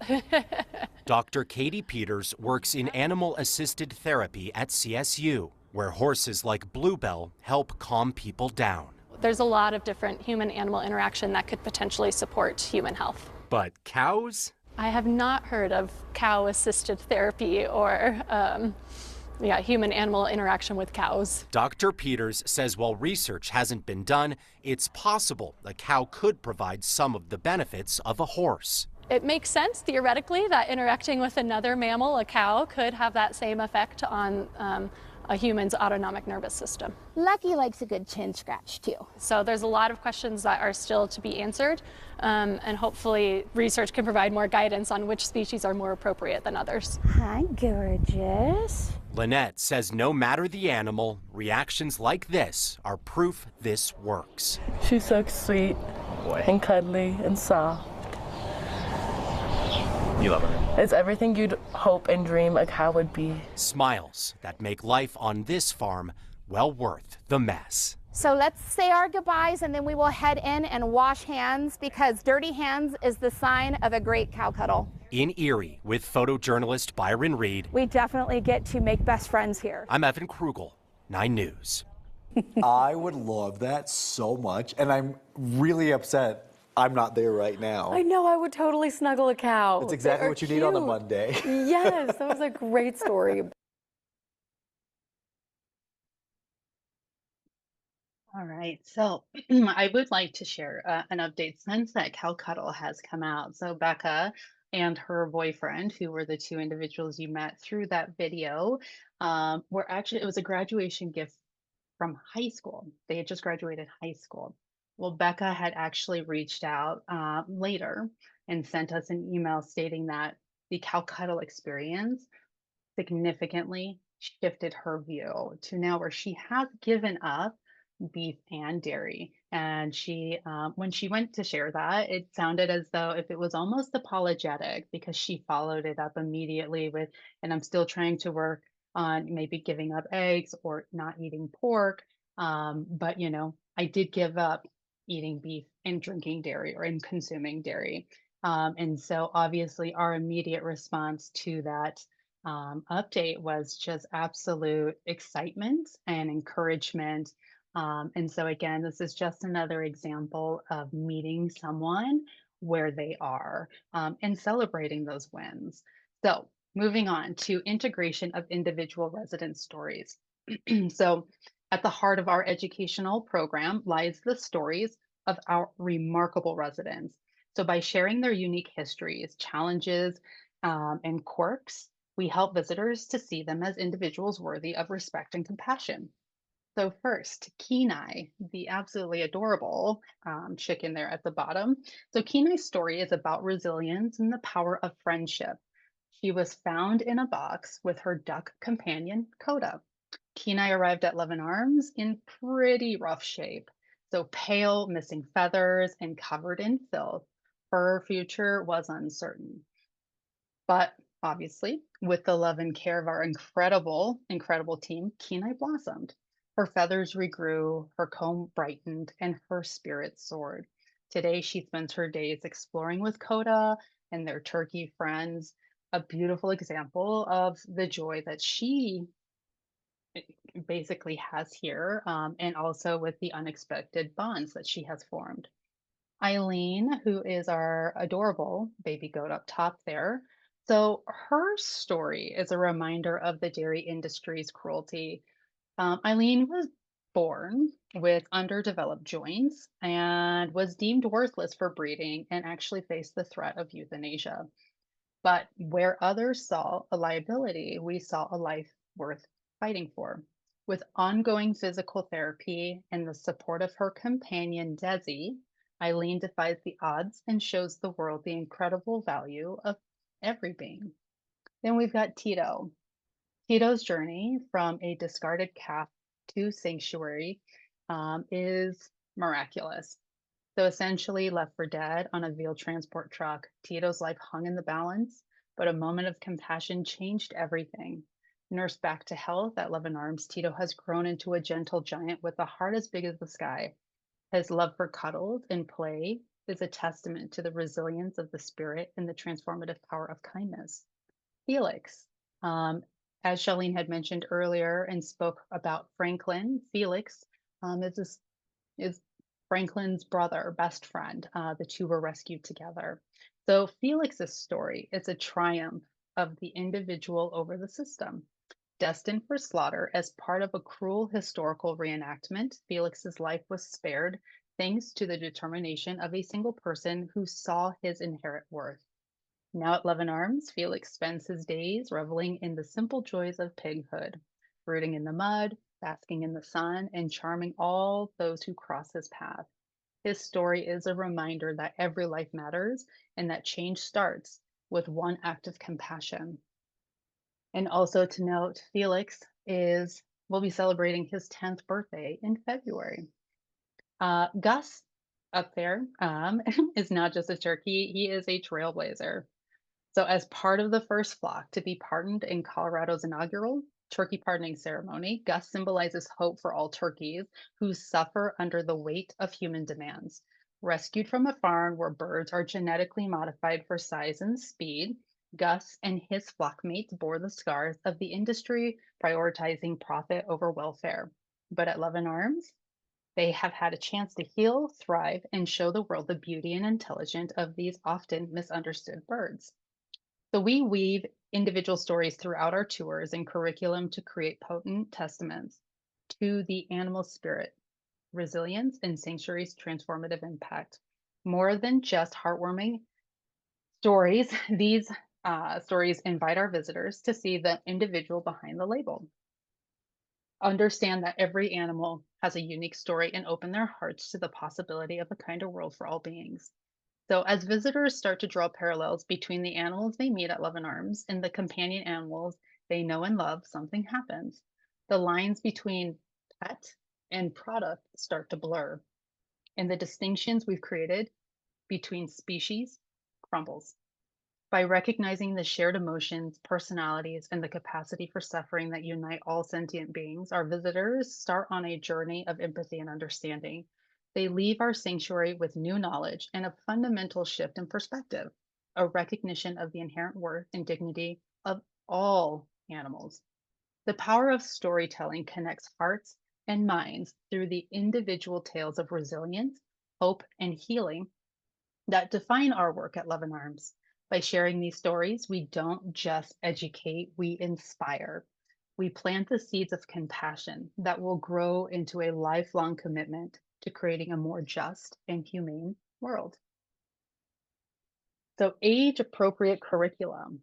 Dr. Katie Peters works in animal-assisted therapy at CSU, where horses like Bluebell help calm people down. There's a lot of different human-animal interaction that could potentially support human health. But cows? I have not heard of cow-assisted therapy or human-animal interaction with cows. Dr. Peters says while research hasn't been done, it's possible a cow could provide some of the benefits of a horse. It makes sense theoretically that interacting with another mammal, a cow, could have that same effect on a human's autonomic nervous system. Lucky likes a good chin scratch too. So there's a lot of questions that are still to be answered, and hopefully research can provide more guidance on which species are more appropriate than others. Hi, gorgeous. Lynette says no matter the animal, reactions like this are proof this works. She's so sweet and cuddly and soft. You love her. It's everything you'd hope and dream a cow would be. Smiles that make life on this farm well worth the mess. So let's say our goodbyes and then we will head in and wash hands because dirty hands is the sign of a great cow cuddle. In Erie with photojournalist Byron Reed. We definitely get to make best friends here. I'm Evan Krugel, 9 News. I would love that so much, and I'm really upset I'm not there right now. I know, I would totally snuggle a cow. That's exactly what you need on a Monday. Yes, that was a great story. All right, so I would like to share an update since that cow cuddle has come out. So Becca and her boyfriend, who were the 2 individuals you met through that video, were actually, it was a graduation gift from high school. They had just graduated high school. Well, Becca had actually reached out later and sent us an email stating that the cow cuddle experience significantly shifted her view to now where she has given up beef and dairy. And when she went to share that, it sounded as though if it was almost apologetic because she followed it up immediately with, and I'm still trying to work on maybe giving up eggs or not eating pork. But, I did give up eating beef and drinking dairy or in consuming dairy. And so obviously our immediate response to that update was just absolute excitement and encouragement. And so, again, this is just another example of meeting someone where they are and celebrating those wins. So, moving on to integration of individual resident stories. So, at the heart of our educational program lies the stories of our remarkable residents. So, by sharing their unique histories, challenges, and quirks, we help visitors to see them as individuals worthy of respect and compassion. So first, Kenai, the absolutely adorable chicken there at the bottom. So Kenai's story is about resilience and the power of friendship. She was found in a box with her duck companion, Coda. Kenai arrived at Luvin Arms in pretty rough shape. So pale, missing feathers, and covered in filth. Her future was uncertain. But obviously, with the love and care of our incredible, incredible team, Kenai blossomed. Her feathers regrew, her comb brightened, and her spirit soared. Today, she spends her days exploring with Coda and their turkey friends, a beautiful example of the joy that she basically has here, and also with the unexpected bonds that she has formed. Eileen, who is our adorable baby goat up top there. So her story is a reminder of the dairy industry's cruelty. Eileen was born with underdeveloped joints and was deemed worthless for breeding and actually faced the threat of euthanasia. But where others saw a liability, we saw a life worth fighting for. With ongoing physical therapy and the support of her companion, Desi, Eileen defies the odds and shows the world the incredible value of every being. Then we've got Tito. Tito's journey from a discarded calf to sanctuary is miraculous. So essentially left for dead on a veal transport truck, Tito's life hung in the balance, but a moment of compassion changed everything. Nursed back to health at Luvin Arms, Tito has grown into a gentle giant with a heart as big as the sky. His love for cuddles and play is a testament to the resilience of the spirit and the transformative power of kindness. Felix, as Shaleen had mentioned earlier and spoke about Franklin, Felix is Franklin's brother, best friend. The two were rescued together. So Felix's story is a triumph of the individual over the system. Destined for slaughter as part of a cruel historical reenactment, Felix's life was spared thanks to the determination of a single person who saw his inherent worth. Now at Luvin Arms, Felix spends his days reveling in the simple joys of pighood, rooting in the mud, basking in the sun, and charming all those who cross his path. His story is a reminder that every life matters and that change starts with one act of compassion. And also to note, Felix will be celebrating his 10th birthday in February. Gus up there is not just a turkey, he is a trailblazer. So as part of the first flock to be pardoned in Colorado's inaugural turkey pardoning ceremony, Gus symbolizes hope for all turkeys who suffer under the weight of human demands. Rescued from a farm where birds are genetically modified for size and speed, Gus and his flockmates bore the scars of the industry prioritizing profit over welfare. But at Luvin Arms, they have had a chance to heal, thrive, and show the world the beauty and intelligence of these often misunderstood birds. So we weave individual stories throughout our tours and curriculum to create potent testaments to the animal spirit, resilience, and sanctuary's transformative impact. More than just heartwarming stories, these stories invite our visitors to see the individual behind the label. Understand that every animal has a unique story and open their hearts to the possibility of a kinder world for all beings. So, as visitors start to draw parallels between the animals they meet at Luvin Arms and the companion animals they know and love, something happens. The lines between pet and product start to blur, and the distinctions we've created between species crumbles. By recognizing the shared emotions, personalities, and the capacity for suffering that unite all sentient beings, our visitors start on a journey of empathy and understanding. They leave our sanctuary with new knowledge and a fundamental shift in perspective, a recognition of the inherent worth and dignity of all animals. The power of storytelling connects hearts and minds through the individual tales of resilience, hope, and healing that define our work at Love and Arms. By sharing these stories, we don't just educate, we inspire. We plant the seeds of compassion that will grow into a lifelong commitment to creating a more just and humane world. So, age appropriate curriculum.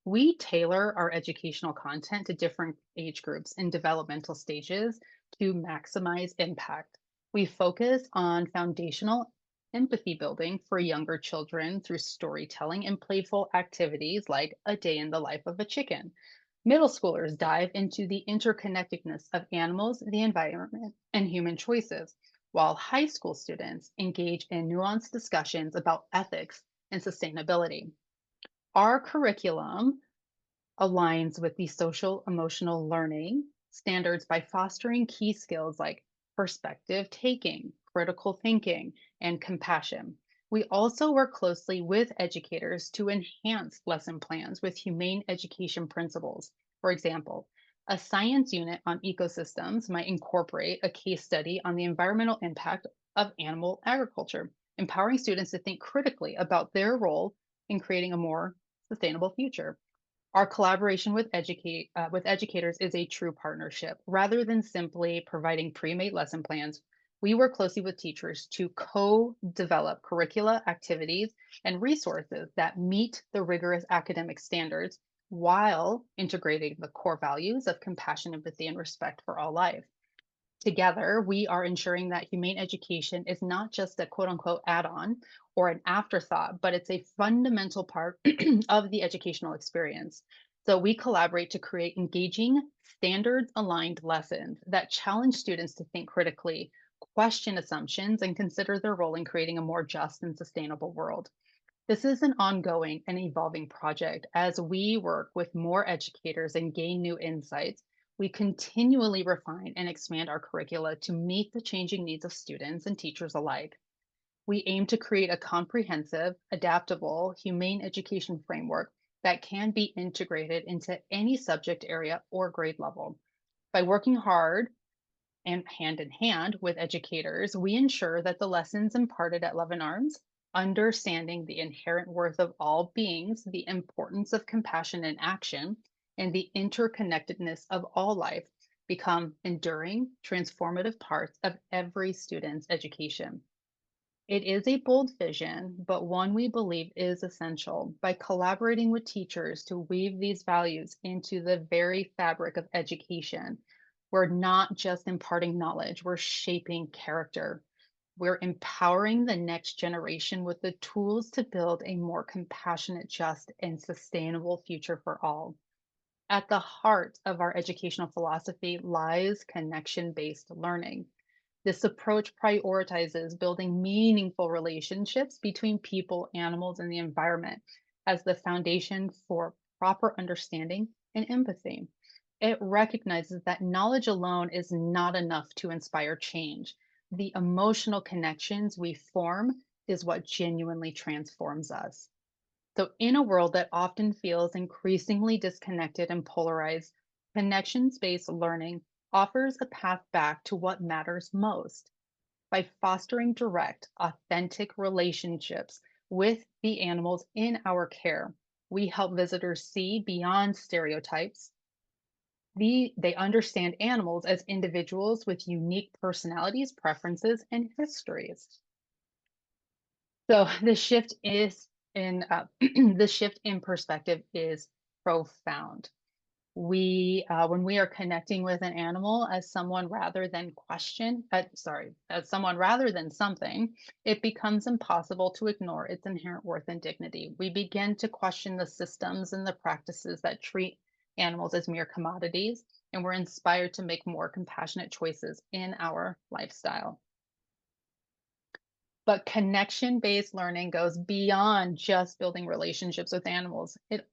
We tailor our educational content to different age groups and developmental stages to maximize impact. We focus on foundational empathy building for younger children through storytelling and playful activities like a day in the life of a chicken. Middle schoolers dive into the interconnectedness of animals, the environment, and human choices, while high school students engage in nuanced discussions about ethics and sustainability. Our curriculum aligns with the social emotional learning standards by fostering key skills like perspective taking, critical thinking, and compassion. We also work closely with educators to enhance lesson plans with humane education principles. For example, a science unit on ecosystems might incorporate a case study on the environmental impact of animal agriculture, empowering students to think critically about their role in creating a more sustainable future. Our collaboration with educators is a true partnership. Rather than simply providing pre-made lesson plans, we work closely with teachers to co-develop curricula, activities, and resources that meet the rigorous academic standards while integrating the core values of compassion, empathy, and respect for all life. Together, we are ensuring that humane education is not just a quote unquote add on or an afterthought, but it's a fundamental part of the educational experience. So we collaborate to create engaging, standards aligned lessons that challenge students to think critically, question assumptions, and consider their role in creating a more just and sustainable world. This is an ongoing and evolving project. As we work with more educators and gain new insights, we continually refine and expand our curricula to meet the changing needs of students and teachers alike. We aim to create a comprehensive, adaptable, humane education framework that can be integrated into any subject area or grade level. By working hard and hand in hand with educators, we ensure that the lessons imparted at Love and Arms, understanding the inherent worth of all beings, the importance of compassion and action, and the interconnectedness of all life, become enduring, transformative parts of every student's education. It is a bold vision, but one we believe is essential. By collaborating with teachers to weave these values into the very fabric of education, we're not just imparting knowledge, we're shaping character. We're empowering the next generation with the tools to build a more compassionate, just, and sustainable future for all. At the heart of our educational philosophy lies connection based learning. This approach prioritizes building meaningful relationships between people, animals, and the environment as the foundation for proper understanding and empathy. It recognizes that knowledge alone is not enough to inspire change. The emotional connections we form is what genuinely transforms us. So, in a world that often feels increasingly disconnected and polarized, connections based learning offers a path back to what matters most. By fostering direct, authentic relationships with the animals in our care, we help visitors see beyond stereotypes. They understand animals as individuals with unique personalities, preferences, and histories. So the shift is in the shift in perspective is profound. When we are connecting with an animal as someone rather than as someone rather than something, it becomes impossible to ignore its inherent worth and dignity. We begin to question the systems and the practices that treat animals as mere commodities, and we're inspired to make more compassionate choices in our lifestyle. But connection-based learning goes beyond just building relationships with animals. It's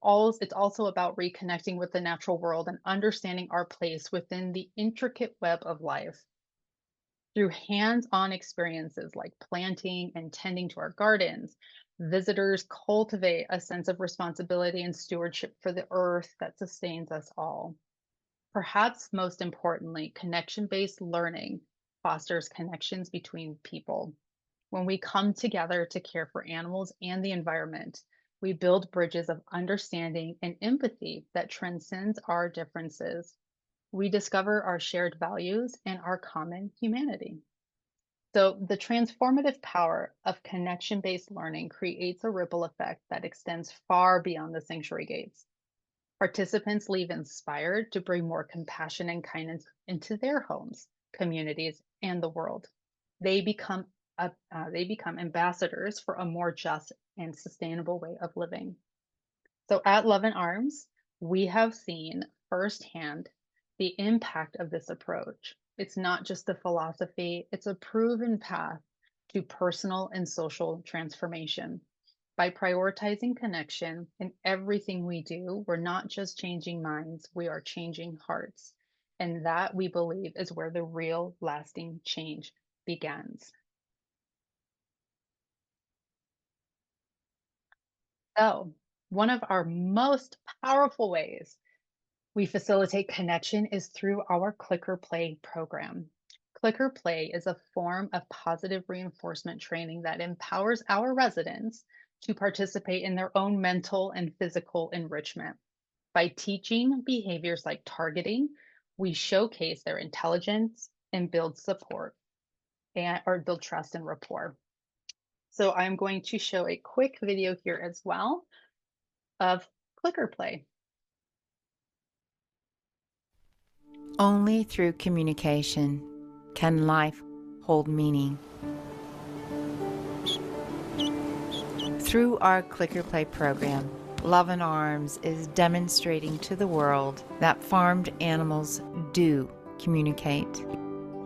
also about reconnecting with the natural world and understanding our place within the intricate web of life. Through hands-on experiences like planting and tending to our gardens, visitors cultivate a sense of responsibility and stewardship for the earth that sustains us all. Perhaps most importantly, connection-based learning fosters connections between people. When we come together to care for animals and the environment, we build bridges of understanding and empathy that transcends our differences. We discover our shared values and our common humanity. So, the transformative power of connection-based learning creates a ripple effect that extends far beyond the sanctuary gates. Participants leave inspired to bring more compassion and kindness into their homes, communities, and the world. They become ambassadors for a more just and sustainable way of living. So at Luvin Arms, we have seen firsthand the impact of this approach. It's not just a philosophy, it's a proven path to personal and social transformation. By prioritizing connection in everything we do, we're not just changing minds, we are changing hearts. And that, we believe, is where the real lasting change begins. So, one of our most powerful ways we facilitate connection is through our Clicker Play program. Clicker Play is a form of positive reinforcement training that empowers our residents to participate in their own mental and physical enrichment. By teaching behaviors like targeting, we showcase their intelligence and build support or build trust and rapport. So I'm going to show a quick video here as well of Clicker Play. Only through communication can life hold meaning. Through our Clicker Play program, Luvin Arms is demonstrating to the world that farmed animals do communicate.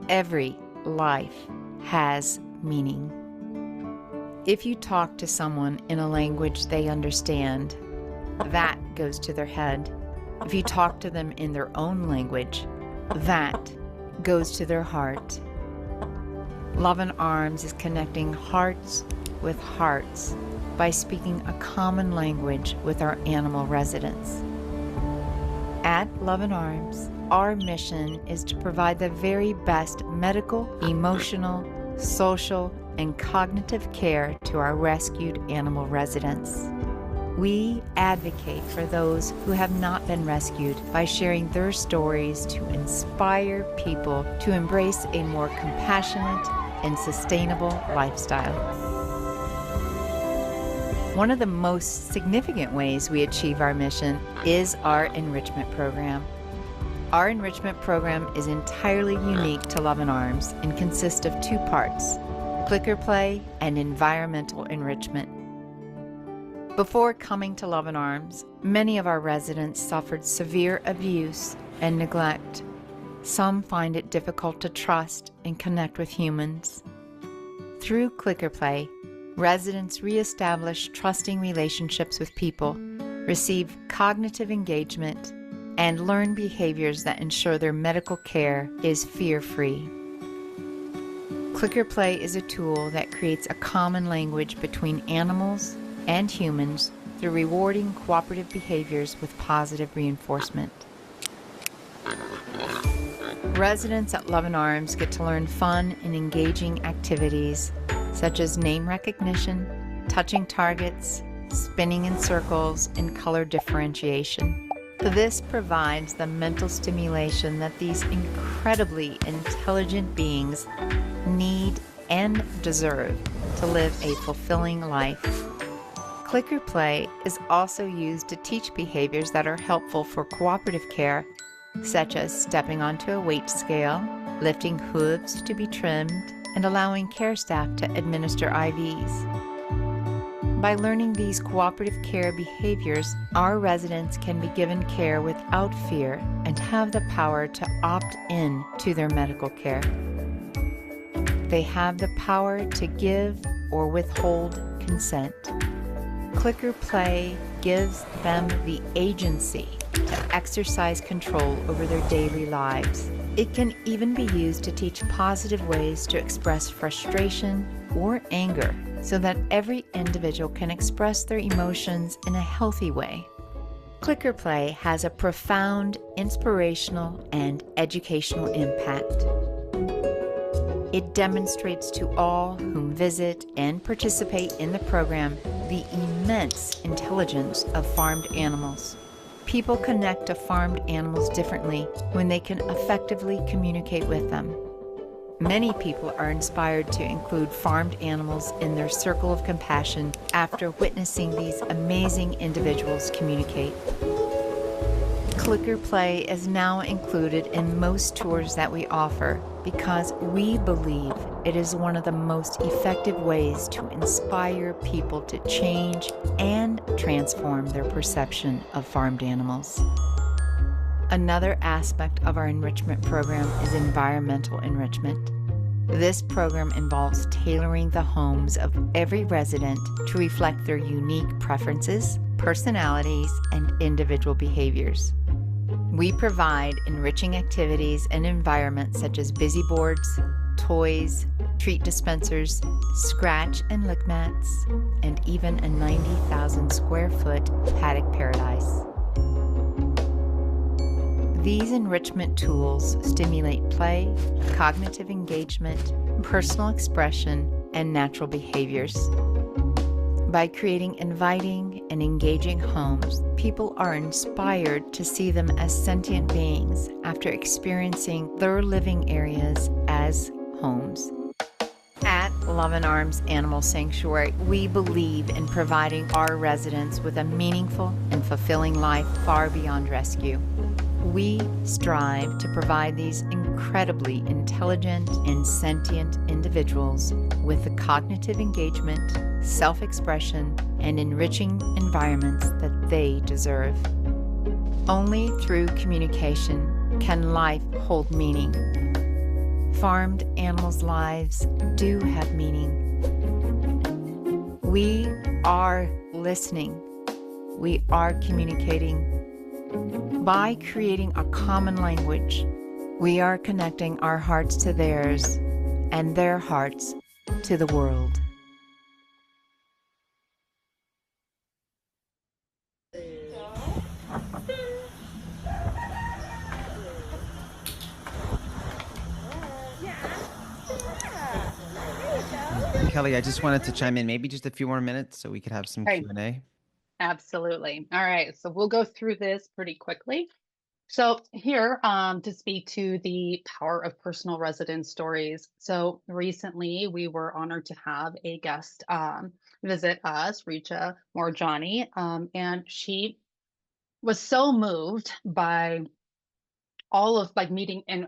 Every life has meaning. If you talk to someone in a language they understand, that goes to their head. If you talk to them in their own language, that goes to their heart. Luvin Arms is connecting hearts with hearts by speaking a common language with our animal residents. At Luvin Arms, our mission is to provide the very best medical, emotional, social, and cognitive care to our rescued animal residents. We advocate for those who have not been rescued by sharing their stories to inspire people to embrace a more compassionate and sustainable lifestyle. One of the most significant ways we achieve our mission is our enrichment program. Our enrichment program is entirely unique to Luvin Arms and consists of two parts: Clicker Play and environmental enrichment. Before coming to Luvin Arms, many of our residents suffered severe abuse and neglect. Some find it difficult to trust and connect with humans. Through Clicker Play, residents reestablish trusting relationships with people, receive cognitive engagement, and learn behaviors that ensure their medical care is fear-free. Clicker Play is a tool that creates a common language between animals and humans through rewarding cooperative behaviors with positive reinforcement. Residents at Luvin Arms get to learn fun and engaging activities such as name recognition, touching targets, spinning in circles, and color differentiation. This provides the mental stimulation that these incredibly intelligent beings need and deserve to live a fulfilling life. Clicker play is also used to teach behaviors that are helpful for cooperative care, such as stepping onto a weight scale, lifting hooves to be trimmed, and allowing care staff to administer IVs. By learning these cooperative care behaviors, our residents can be given care without fear and have the power to opt in to their medical care. They have the power to give or withhold consent. Clicker play gives them the agency to exercise control over their daily lives. It can even be used to teach positive ways to express frustration or anger so that every individual can express their emotions in a healthy way. Clicker play has a profound inspirational and educational impact. It demonstrates to all whom visit and participate in the program the immense intelligence of farmed animals. People connect to farmed animals differently when they can effectively communicate with them. Many people are inspired to include farmed animals in their circle of compassion after witnessing these amazing individuals communicate. Clicker play is now included in most tours that we offer because we believe it is one of the most effective ways to inspire people to change and transform their perception of farmed animals. Another aspect of our enrichment program is environmental enrichment. This program involves tailoring the homes of every resident to reflect their unique preferences, personalities, and individual behaviors. We provide enriching activities and environments such as busy boards, toys, treat dispensers, scratch and lick mats, and even a 90,000 square foot paddock paradise. These enrichment tools stimulate play, cognitive engagement, personal expression, and natural behaviors. By creating inviting and engaging homes, people are inspired to see them as sentient beings after experiencing their living areas as homes. At Luvin Arms Animal Sanctuary, we believe in providing our residents with a meaningful and fulfilling life far beyond rescue. We strive to provide these incredibly intelligent and sentient individuals with the cognitive engagement, self-expression, and enriching environments that they deserve. Only through communication can life hold meaning. Farmed animals' lives do have meaning. We are listening. We are communicating. By creating a common language, we are connecting our hearts to theirs and their hearts to the world. Kelly, I just wanted to chime in maybe just a few more minutes so we could have some Okay. Q&A. Absolutely. All right, so we'll go through this pretty quickly. So here to speak to the power of personal resident stories. So recently we were honored to have a guest visit us, Richa Morjani, and she was so moved by all of meeting and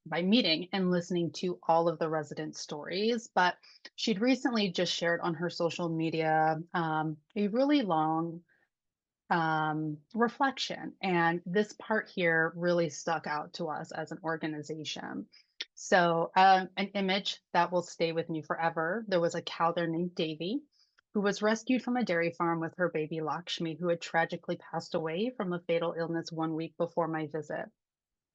by meeting and listening to all of the resident stories. But she'd recently just shared on her social media a really long reflection. And this part here really stuck out to us as an organization. So an image that will stay with me forever. There was a cow there named Davy who was rescued from a dairy farm with her baby Lakshmi, who had tragically passed away from a fatal illness 1 week before my visit.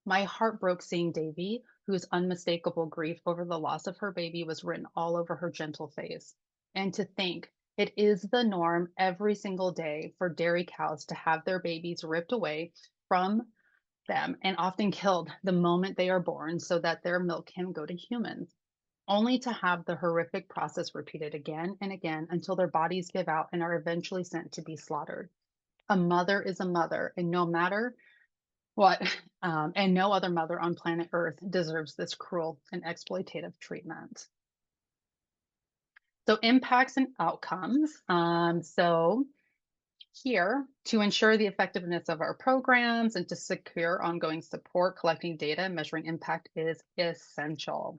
My heart broke seeing Davy, whose unmistakable grief over the loss of her baby was written all over her gentle face. And to think, it is the norm every single day for dairy cows to have their babies ripped away from them and often killed the moment they are born so that their milk can go to humans, only to have the horrific process repeated again and again until their bodies give out and are eventually sent to be slaughtered. A mother is a mother, and no matter what, and no other mother on planet Earth deserves this cruel and exploitative treatment. So impacts and outcomes. So here, to ensure the effectiveness of our programs and to secure ongoing support, collecting data and measuring impact is essential.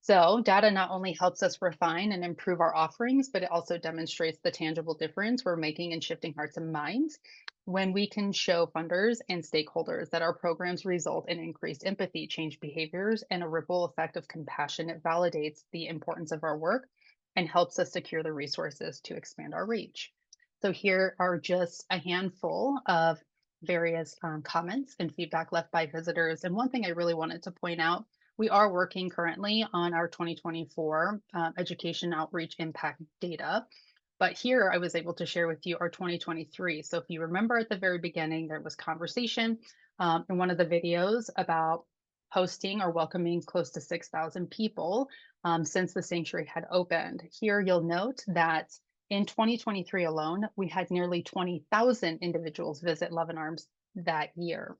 So data not only helps us refine and improve our offerings, but it also demonstrates the tangible difference we're making in shifting hearts and minds when we can show funders and stakeholders that our programs result in increased empathy, change behaviors, and a ripple effect of compassion. It validates the importance of our work and helps us secure the resources to expand our reach. So here are just a handful of various comments and feedback left by visitors. And one thing I really wanted to point out, we are working currently on our 2024 education outreach impact data. But here I was able to share with you our 2023. So if you remember at the very beginning, there was conversation in one of the videos about hosting or welcoming close to 6,000 people since the sanctuary had opened. Here you'll note that in 2023 alone, we had nearly 20,000 individuals visit Luvin Arms that year.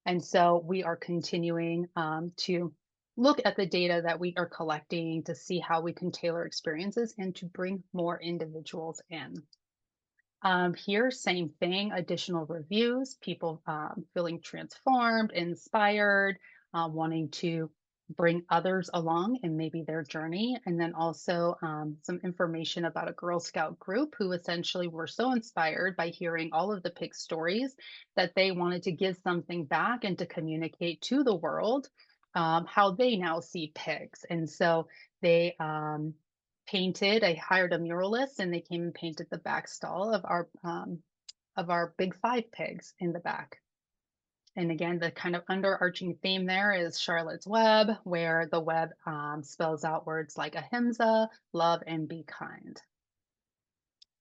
And so we are continuing to look at the data that we are collecting to see how we can tailor experiences and to bring more individuals in. Here, same thing, additional reviews, people feeling transformed, inspired, wanting to bring others along in maybe their journey. And then also some information about a Girl Scout group who essentially were so inspired by hearing all of the pig stories that they wanted to give something back and to communicate to the world how they now see pigs. And so they painted, I hired a muralist and they came and painted the back stall of our big 5 pigs in the back. And again, the kind of underarching theme there is Charlotte's Web, where the web spells out words like ahimsa, love, and be kind.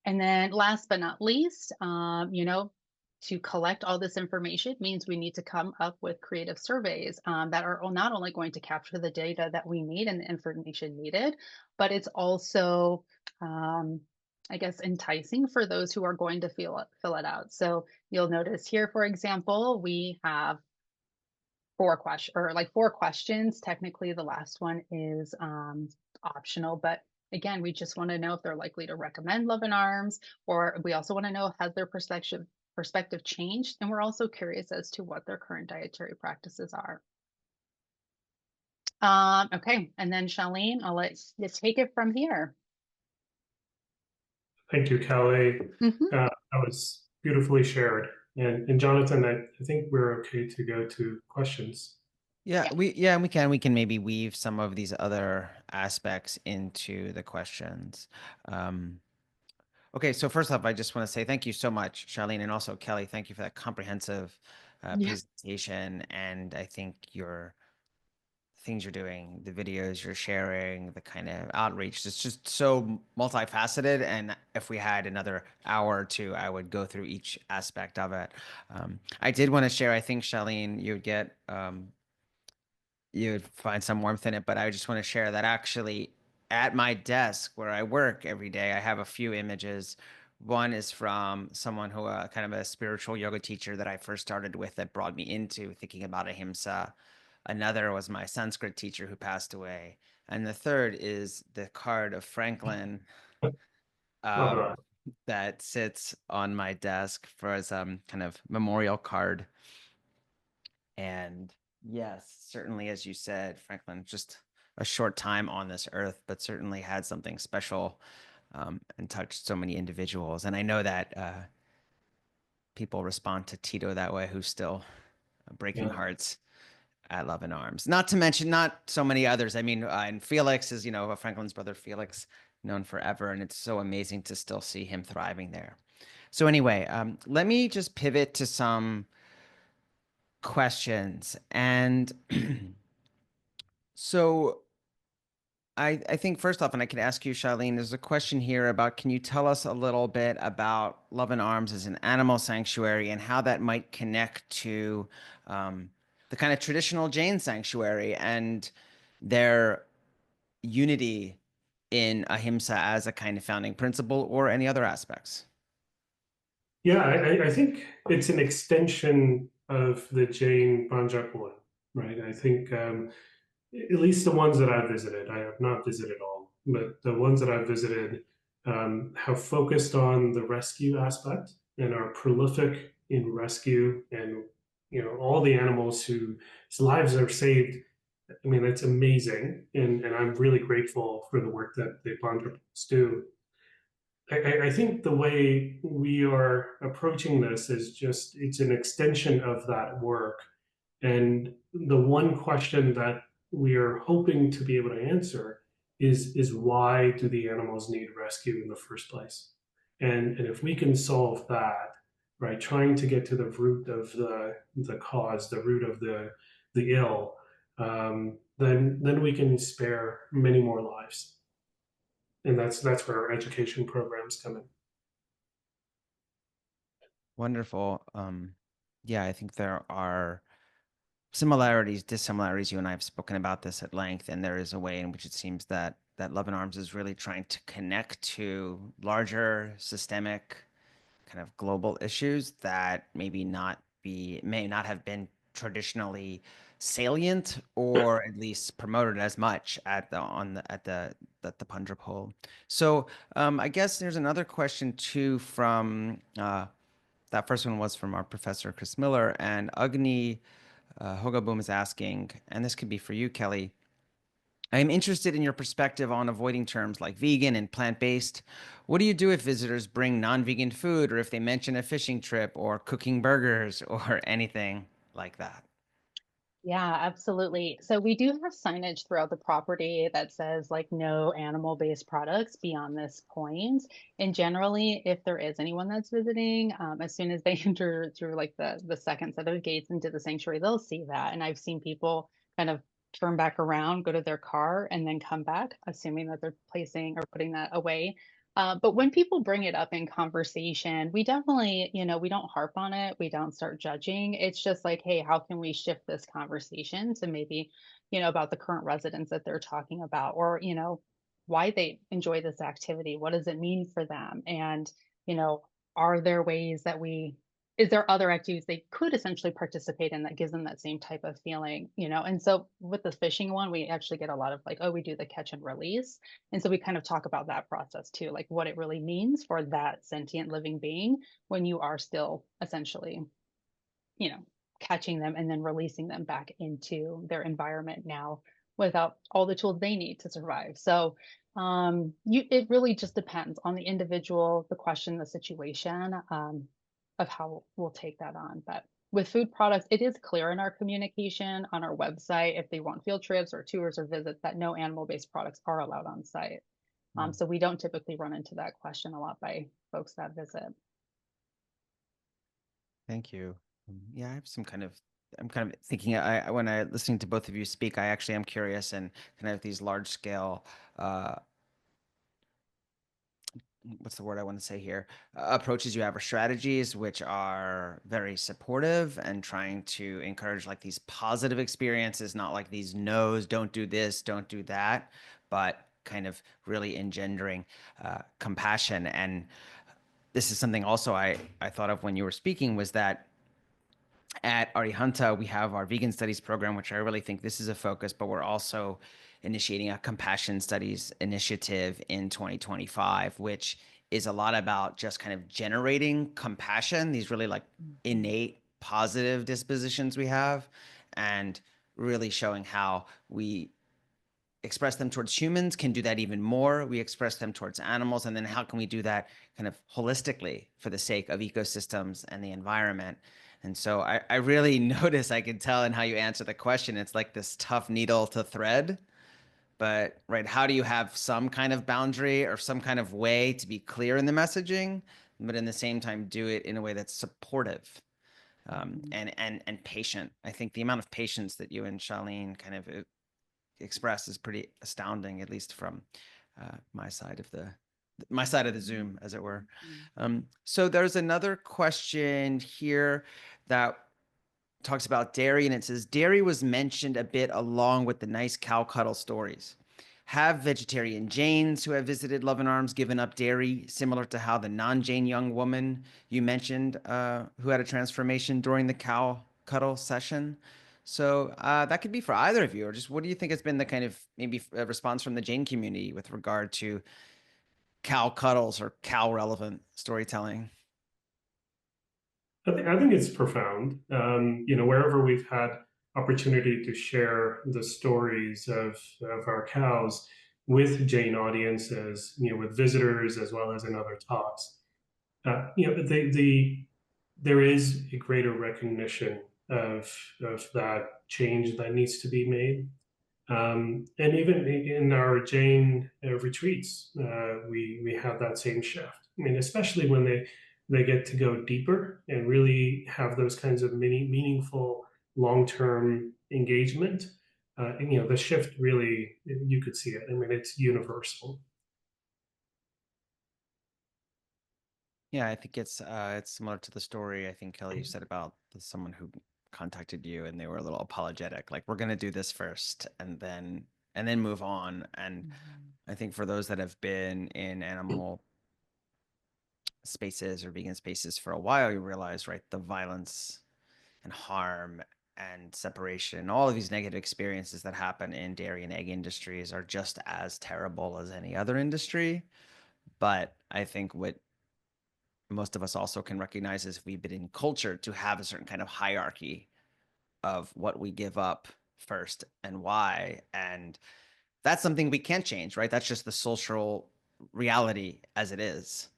And then last but not least, to collect all this information means we need to come up with creative surveys that are not only going to capture the data that we need and the information needed, but it's also, I guess, enticing for those who are going to fill it out. So you'll notice here, for example, we have 4 questions. Technically, the last one is optional, but again, we just want to know if they're likely to recommend Luvin Arms, or we also want to know, has their perspective changed? And we're also curious as to what their current dietary practices are. Okay, and then Shaleen, I'll let you take it from here. Thank you, Kelly. That was beautifully shared. And Jonathan, I think we're okay to go to questions. Yeah, we can maybe weave some of these other aspects into the questions. Okay, so first off, I just want to say thank you so much, Shaleen, and also Kelly. Thank you for that comprehensive presentation. And I think your things you're doing, the videos you're sharing, the kind of outreach, it's just so multifaceted. And if we had another hour or two, I would go through each aspect of it. I did want to share, I think, Shaleen, you would find some warmth in it, but I just want to share that actually at my desk where I work every day, I have a few images. One is from someone who, kind of a spiritual yoga teacher that I first started with that brought me into thinking about ahimsa. Another was my Sanskrit teacher who passed away. And the third is the card of Franklin that sits on my desk for as kind of memorial card. And yes, certainly, as you said, Franklin, just a short time on this earth, but certainly had something special and touched so many individuals. And I know that people respond to Tito that way, who's still breaking hearts at Luvin Arms. Not to mention, not so many others. I mean, and Felix is, Franklin's brother Felix, known forever. And it's so amazing to still see him thriving there. So anyway, let me just pivot to some questions. And so I think first off, and I could ask you, Shaleen, there's a question here about, can you tell us a little bit about Luvin Arms as an animal sanctuary and how that might connect to the kind of traditional Jain sanctuary and their unity in ahimsa as a kind of founding principle, or any other aspects? Yeah, I think it's an extension of the Jain Panchakulam, right? I think at least the ones that I've visited, I have not visited all, but the ones that I've visited have focused on the rescue aspect and are prolific in rescue, and all the animals whose lives are saved. I mean, it's amazing, and I'm really grateful for the work that the Pandras do. I think the way we are approaching this is just, it's an extension of that work. And the one question that we are hoping to be able to answer is why do the animals need rescue in the first place? And if we can solve that, right, trying to get to the root of the cause, the root of the ill, then we can spare many more lives. And that's where our education programs come in. Wonderful. Yeah, I think there are similarities, dissimilarities. You and I have spoken about this at length, and there is a way in which it seems that Luvin Arms is really trying to connect to larger systemic kind of global issues that may not have been traditionally salient, or at least promoted as much at the Pandra poll. So I guess there's another question too from that first one was from our professor Chris Miller, and Agni Hogaboom is asking, and this could be for you, Kelly. I am interested in your perspective on avoiding terms like vegan and plant-based. What do you do if visitors bring non-vegan food, or if they mention a fishing trip or cooking burgers or anything like that? Yeah, absolutely. So we do have signage throughout the property that says like no animal-based products beyond this point. And generally, if there is anyone that's visiting, as soon as they enter through like the second set of gates into the sanctuary, they'll see that. And I've seen people kind of turn back around, go to their car, and then come back, assuming that they're placing or putting that away. But when people bring it up in conversation, we definitely, we don't harp on it. We don't start judging. It's just like, hey, how can we shift this conversation to maybe, about the current residents that they're talking about, or, why they enjoy this activity? What does it mean for them? And, are there ways that is there other activities they could essentially participate in that gives them that same type of feeling, And so with the fishing one, we actually get a lot of like, oh, we do the catch and release. And so we kind of talk about that process too, like what it really means for that sentient living being when you are still essentially, catching them and then releasing them back into their environment now without all the tools they need to survive. So it really just depends on the individual, the question, the situation, of how we'll take that on. But with food products, it is clear in our communication on our website if they want field trips or tours or visits that no animal-based products are allowed on site. So we don't typically run into that question a lot by folks that visit. Thank you. Yeah, I'm kind of thinking, when I listening to both of you speak, I actually am curious, and kind of these large scale, what's the word I want to say here? Approaches you have, or strategies, which are very supportive and trying to encourage like these positive experiences, not like these no's, don't do this, don't do that, but kind of really engendering compassion. And this is something also I thought of when you were speaking, was that at Arihanta, we have our vegan studies program, which I really think this is a focus, but we're also initiating a compassion studies initiative in 2025, which is a lot about just kind of generating compassion, these really like innate positive dispositions we have, and really showing how we express them towards humans, can do that even more. We express them towards animals, and then how can we do that kind of holistically for the sake of ecosystems and the environment? And so I really notice, I can tell in how you answer the question, it's like this tough needle to thread. But right, how do you have some kind of boundary or some kind of way to be clear in the messaging, but in the same time do it in a way that's supportive and patient? I think the amount of patience that you and Shaleen kind of express is pretty astounding, at least from my side of the Zoom, as it were. So there's another question here that talks about dairy, and it says, dairy was mentioned a bit along with the nice cow cuddle stories. Have vegetarian Jains who have visited Luvin Arms given up dairy, similar to how the non-Jain young woman you mentioned who had a transformation during the cow cuddle session? So that could be for either of you, or just what do you think has been the kind of maybe response from the Jane community with regard to cow cuddles or cow relevant storytelling? I think it's profound. Wherever we've had opportunity to share the stories of our cows with Jane audiences, with visitors as well as in other talks, there is a greater recognition of that change that needs to be made. And even in our Jane retreats, we have that same shift. I mean, especially when they get to go deeper and really have those kinds of meaningful long-term engagement. The shift really, you could see it. I mean, it's universal. Yeah, I think it's similar to the story I think Kelly you said about someone who contacted you and they were a little apologetic, like we're gonna do this first and then move on. And I think for those that have been in animal spaces or vegan spaces for a while, you realize, right, the violence and harm and separation, all of these negative experiences that happen in dairy and egg industries are just as terrible as any other industry. But I think what most of us also can recognize is we've been in culture to have a certain kind of hierarchy of what we give up first and why. And that's something we can't change, right? That's just the social reality as it is.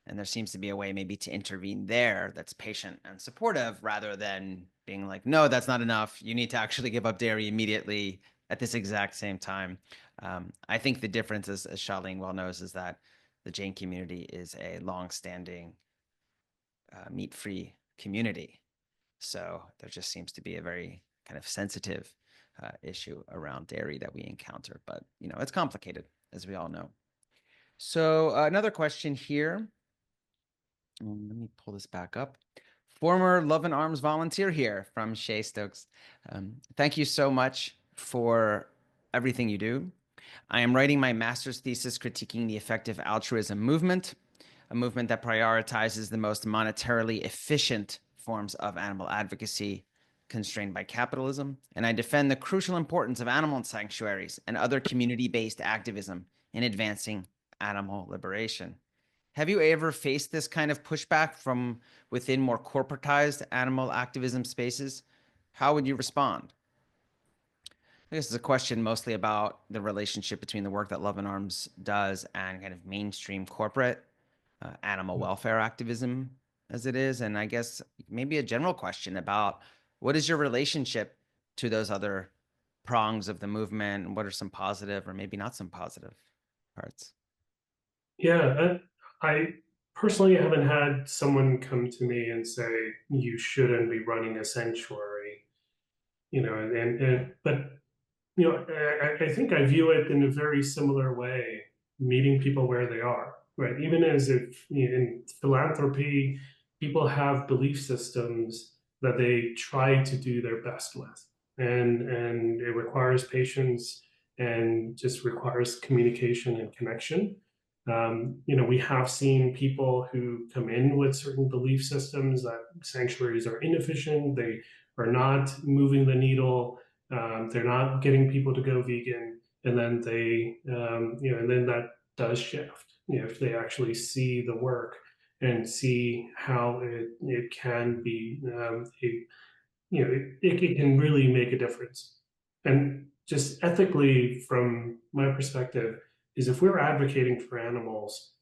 And there seems to be a way maybe to intervene there that's patient and supportive rather than being like, no, that's not enough. You need to actually give up dairy immediately at this exact same time. I think the difference, as Shaleen well knows, is that the Jane community is a long-standing meat-free community. So there just seems to be a very kind of sensitive issue around dairy that we encounter. But, it's complicated, as we all know. So another question here. Let me pull this back up. Former Luvin Arms volunteer here from Shay Stokes. Thank you so much for everything you do. I am writing my master's thesis critiquing the effective altruism movement, a movement that prioritizes the most monetarily efficient forms of animal advocacy constrained by capitalism, and I defend the crucial importance of animal sanctuaries and other community-based activism in advancing animal liberation. Have you ever faced this kind of pushback from within more corporatized animal activism spaces? How would you respond? I guess it's a question mostly about the relationship between the work that Luvin Arms does and kind of mainstream corporate animal welfare activism as it is. And I guess maybe a general question about what is your relationship to those other prongs of the movement and what are some positive or maybe not some positive parts? Yeah, I personally haven't had someone come to me and say, you shouldn't be running a sanctuary, but I think I view it in a very similar way, meeting people where they are, right? Even as if in philanthropy, people have belief systems that they try to do their best with. And it requires patience and just requires communication and connection. We have seen people who come in with certain belief systems that sanctuaries are inefficient, they are not moving the needle, they're not getting people to go vegan, and then and then that does shift. If they actually see the work and see how it can be, it can really make a difference. And just ethically, from my perspective, is if we're advocating for animals,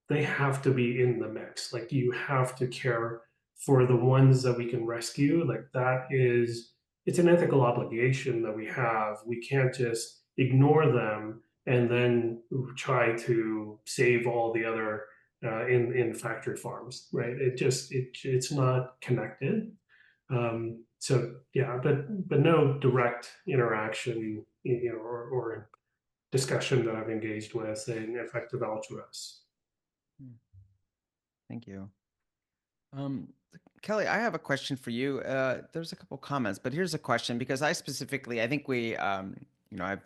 they have to be in the mix. Like you have to care for the ones that we can rescue. Like it's an ethical obligation that we have. We can't just ignore them and then try to save all the other in factory farms, right? It's not connected. So yeah, but no direct interaction, or discussion that I've engaged with in effective altruists. Thank you. Kelly, I have a question for you. There's a couple comments, but here's a question because I think we, I've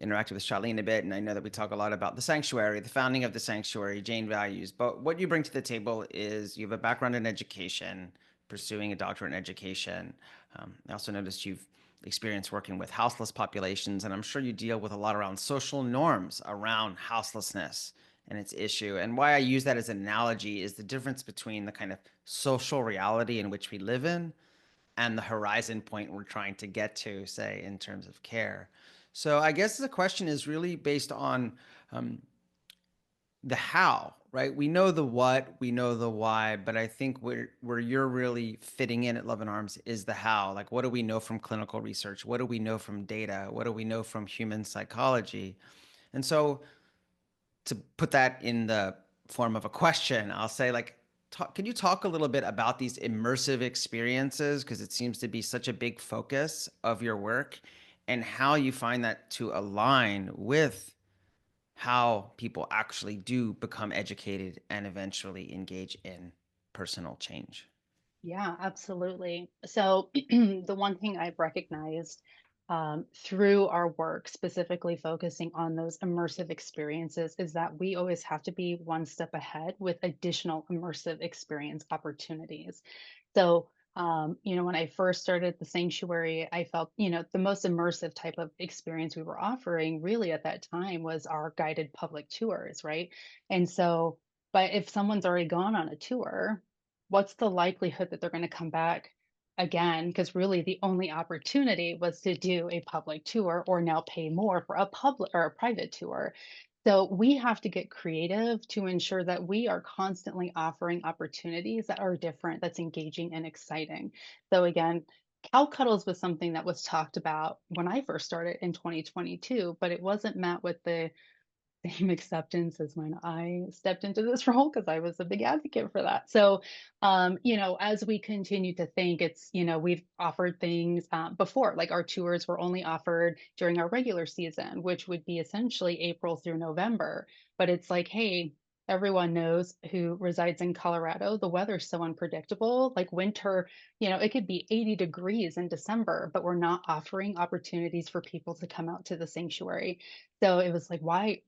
interacted with Shaleen a bit, and I know that we talk a lot about the sanctuary, the founding of the sanctuary, Jane values. But what you bring to the table is you have a background in education, pursuing a doctorate in education. I also noticed you've experienced working with houseless populations, and I'm sure you deal with a lot around social norms around houselessness and its issue. And why I use that as an analogy is the difference between the kind of social reality in which we live in and the horizon point we're trying to get to, say, in terms of care. So I guess the question is really based on the how, right? We know the what, we know the why, but I think where you're really fitting in at Luvin Arms is the how. Like, what do we know from clinical research? What do we know from data? What do we know from human psychology? And so to put that in the form of a question, I'll say, like, can you talk a little bit about these immersive experiences? Because it seems to be such a big focus of your work, and how you find that to align with how people actually do become educated and eventually engage in personal change. Yeah, absolutely. So the one thing I've recognized through our work, specifically focusing on those immersive experiences, is that we always have to be one step ahead with additional immersive experience opportunities. So, when I first started the sanctuary, I felt, the most immersive type of experience we were offering really at that time was our guided public tours, right? And so, but if someone's already gone on a tour, what's the likelihood that they're going to come back again? Because really the only opportunity was to do a public tour or now pay more for a public or a private tour. So we have to get creative to ensure that we are constantly offering opportunities that are different, that's engaging and exciting. So again, cow cuddles was something that was talked about when I first started in 2022, but it wasn't met with the same acceptance as when I stepped into this role because I was a big advocate for that. So, as we continue to think, it's, we've offered things before, like our tours were only offered during our regular season, which would be essentially April through November. But it's like, hey, everyone knows who resides in Colorado, the weather's so unpredictable. Like winter, it could be 80 degrees in December, but we're not offering opportunities for people to come out to the sanctuary. So it was like, why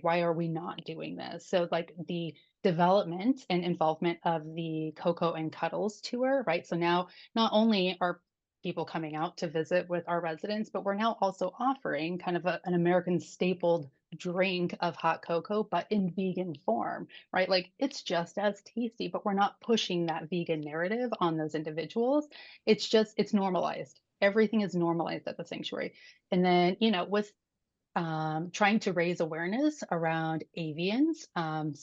are we not doing this? So like the development and involvement of the Cocoa and Cuddles tour, right? So now not only are people coming out to visit with our residents, but we're now also offering kind of an American stapled drink of hot cocoa, but in vegan form, right? Like it's just as tasty, but we're not pushing that vegan narrative on those individuals. It's normalized. Everything is normalized at the sanctuary. And then, with trying to raise awareness around avians, and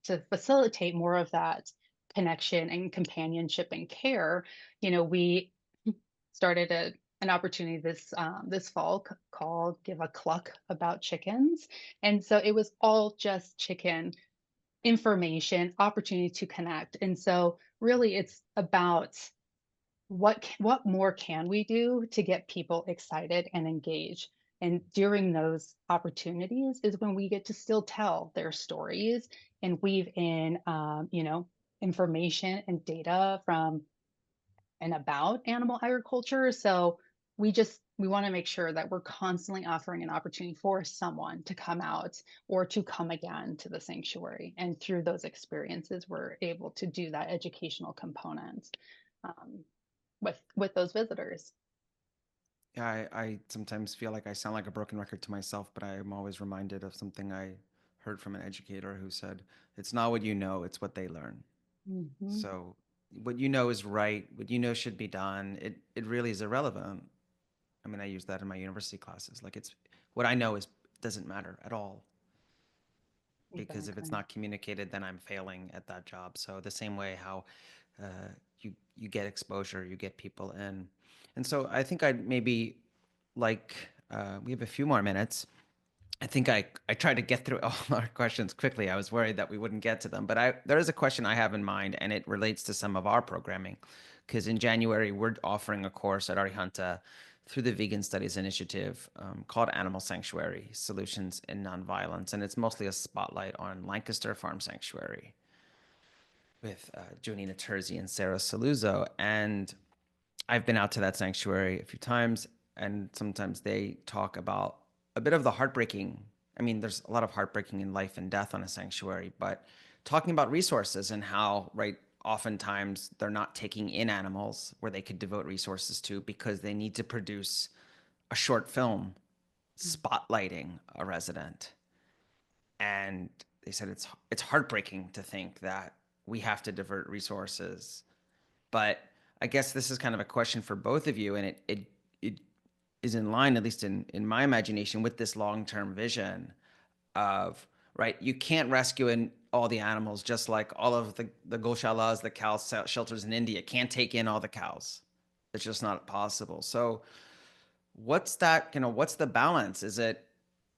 to facilitate more of that connection and companionship and care, we started an opportunity this fall called "Give a Cluck About Chickens," and so it was all just chicken information, opportunity to connect, and so really it's about what more can we do to get people excited and engaged? And during those opportunities is when we get to still tell their stories and weave in, information and data from and about animal agriculture. So we want to make sure that we're constantly offering an opportunity for someone to come out or to come again to the sanctuary. And through those experiences, we're able to do that educational component. With those visitors. Yeah, I sometimes feel like I sound like a broken record to myself, but I'm always reminded of something I heard from an educator who said, "It's not what you know, it's what they learn." Mm-hmm. So what you know is right, what you know should be done, it really is irrelevant. I mean, I use that in my university classes. Like it's what I know is doesn't matter at all. Because if it's not communicated, then I'm failing at that job. So the same way how you get exposure, you get people in, and so I think I'd maybe like we have a few more minutes. I think I tried to get through all our questions quickly. I was worried that we wouldn't get to them, but there is a question I have in mind, and it relates to some of our programming, because in January we're offering a course at Arihanta through the Vegan Studies Initiative called Animal Sanctuary: Solutions in Nonviolence, and it's mostly a spotlight on Lancaster Farm Sanctuary with Jonina Terzi and Sarah Saluzzo. And I've been out to that sanctuary a few times, and sometimes they talk about a bit of the heartbreaking. I mean, there's a lot of heartbreaking in life and death on a sanctuary, but talking about resources and how, right, oftentimes they're not taking in animals where they could devote resources to because they need to produce a short film spotlighting a resident. And they said it's heartbreaking to think that we have to divert resources. But I guess this is kind of a question for both of you, and it is in line, at least in my imagination, with this long-term vision of, right, you can't rescue all the animals, just like all of the goshalas, the cow shelters in India can't take in all the cows. It's just not possible. So what's the balance? Is it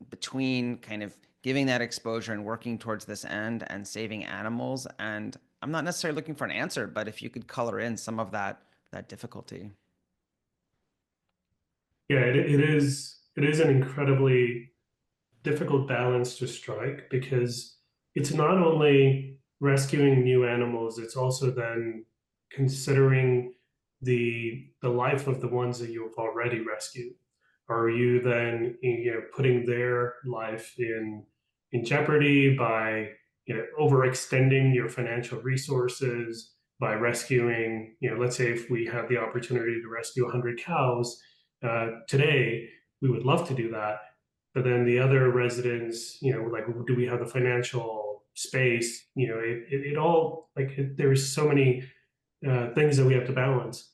between kind of giving that exposure and working towards this end and saving animals? And I'm not necessarily looking for an answer, but if you could color in some of that difficulty. Yeah, it is an incredibly difficult balance to strike, because it's not only rescuing new animals, it's also then considering the life of the ones that you've already rescued. Are you then, putting their life in jeopardy by, overextending your financial resources by rescuing, let's say if we have the opportunity to rescue 100 cows today, we would love to do that. But then the other residents, like, do we have the financial space? It all, like, there's so many things that we have to balance.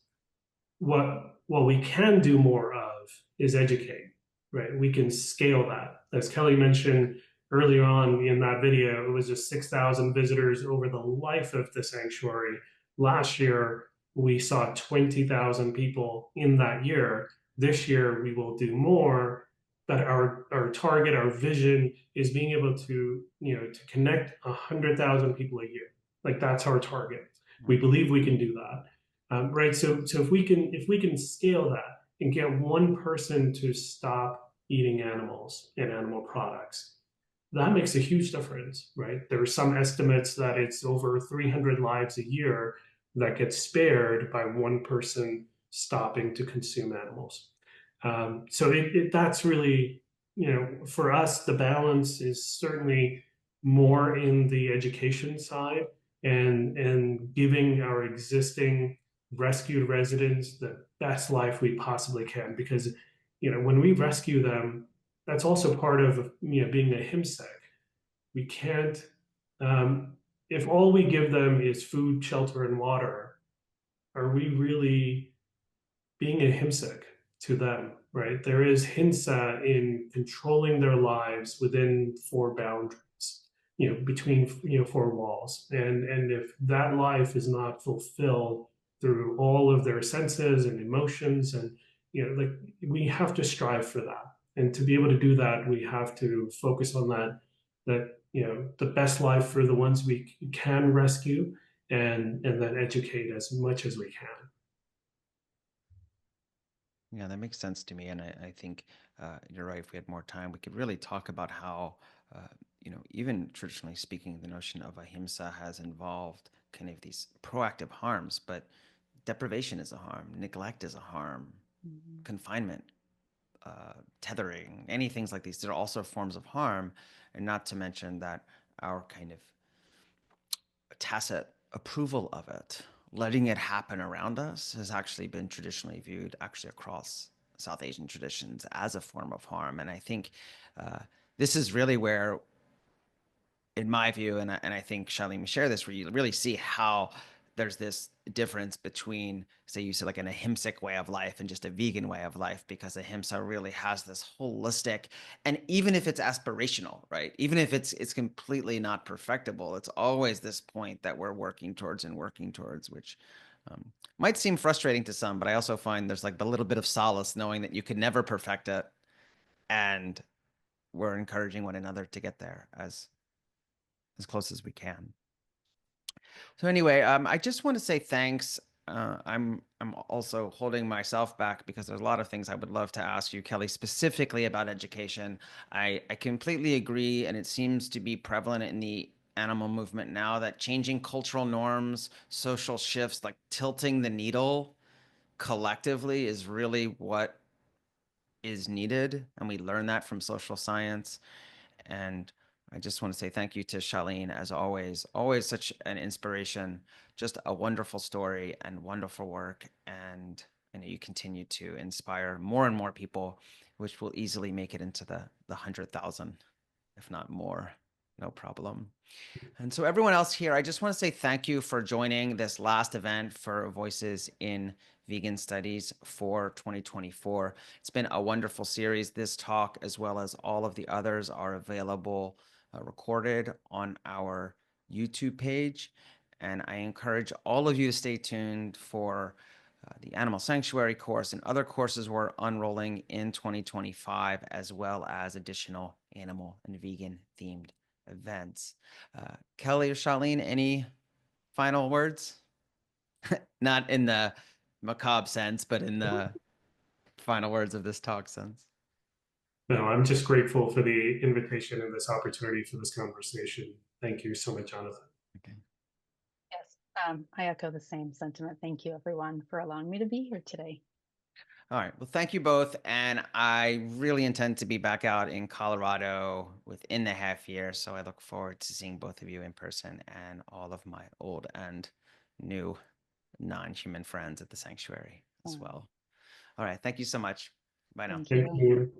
What we can do more of is educate, right? We can scale that. As Kelly mentioned earlier on in that video, it was just 6,000 visitors over the life of the sanctuary. Last year, we saw 20,000 people in that year. This year, we will do more. But our target, our vision is being able to, to connect 100,000 people a year. Like, that's our target. We believe we can do that. Right. So if we can scale that and get one person to stop eating animals and animal products, that makes a huge difference, right? There are some estimates that it's over 300 lives a year that get spared by one person stopping to consume animals. So that's really, for us, the balance is certainly more in the education side and giving our existing rescued residents the best life we possibly can. Because, when we rescue them, that's also part of, being a ahimsa. We can't, if all we give them is food, shelter, and water, are we really being a ahimsa to them, right? There is hinsa in controlling their lives within four boundaries, between, four walls. And if that life is not fulfilled through all of their senses and emotions, and, like, we have to strive for that. And to be able to do that, we have to focus on that, the best life for the ones we can rescue, and then educate as much as we can. Yeah, that makes sense to me. And I think you're right. If we had more time, we could really talk about how, even traditionally speaking, the notion of ahimsa has involved kind of these proactive harms, but deprivation is a harm, neglect is a harm, confinement, tethering, any things like these. They're also forms of harm, and not to mention that our kind of tacit approval of it, letting it happen around us, has actually been traditionally viewed, actually across South Asian traditions, as a form of harm. And I think this is really where, in my view, and I think Shaleen may share this, where you really see how there's this difference between, say, you said, like, an ahimsic way of life and just a vegan way of life, because ahimsa really has this holistic, and even if it's aspirational, right? Even if it's completely not perfectible, it's always this point that we're working towards, which might seem frustrating to some, but I also find there's like the little bit of solace knowing that you could never perfect it, and we're encouraging one another to get there as close as we can. So anyway, I just want to say thanks. I'm also holding myself back because there's a lot of things I would love to ask you, Kelly, specifically about education. I completely agree, and it seems to be prevalent in the animal movement now, that changing cultural norms, social shifts, like tilting the needle collectively, is really what is needed, and we learn that from social science. And I just want to say thank you to Shaleen, as always. Always such an inspiration, just a wonderful story and wonderful work. And I know you continue to inspire more and more people, which will easily make it into the 100,000, if not more. No problem. And so everyone else here, I just want to say thank you for joining this last event for Voices in Vegan Studies for 2024. It's been a wonderful series. This talk, as well as all of the others, are available recorded on our YouTube page. And I encourage all of you to stay tuned for the Animal Sanctuary course and other courses we're unrolling in 2025, as well as additional animal and vegan themed events. Kelly or Shaleen, any final words? Not in the macabre sense, but in the final words of this talk sense. No, I'm just grateful for the invitation and this opportunity for this conversation. Thank you so much, Jonathan. Okay. Yes, I echo the same sentiment. Thank you, everyone, for allowing me to be here today. All right. Well, thank you both. And I really intend to be back out in Colorado within the half year. So I look forward to seeing both of you in person and all of my old and new non-human friends at the sanctuary as well. All right. Thank you so much. Bye now. Thank you.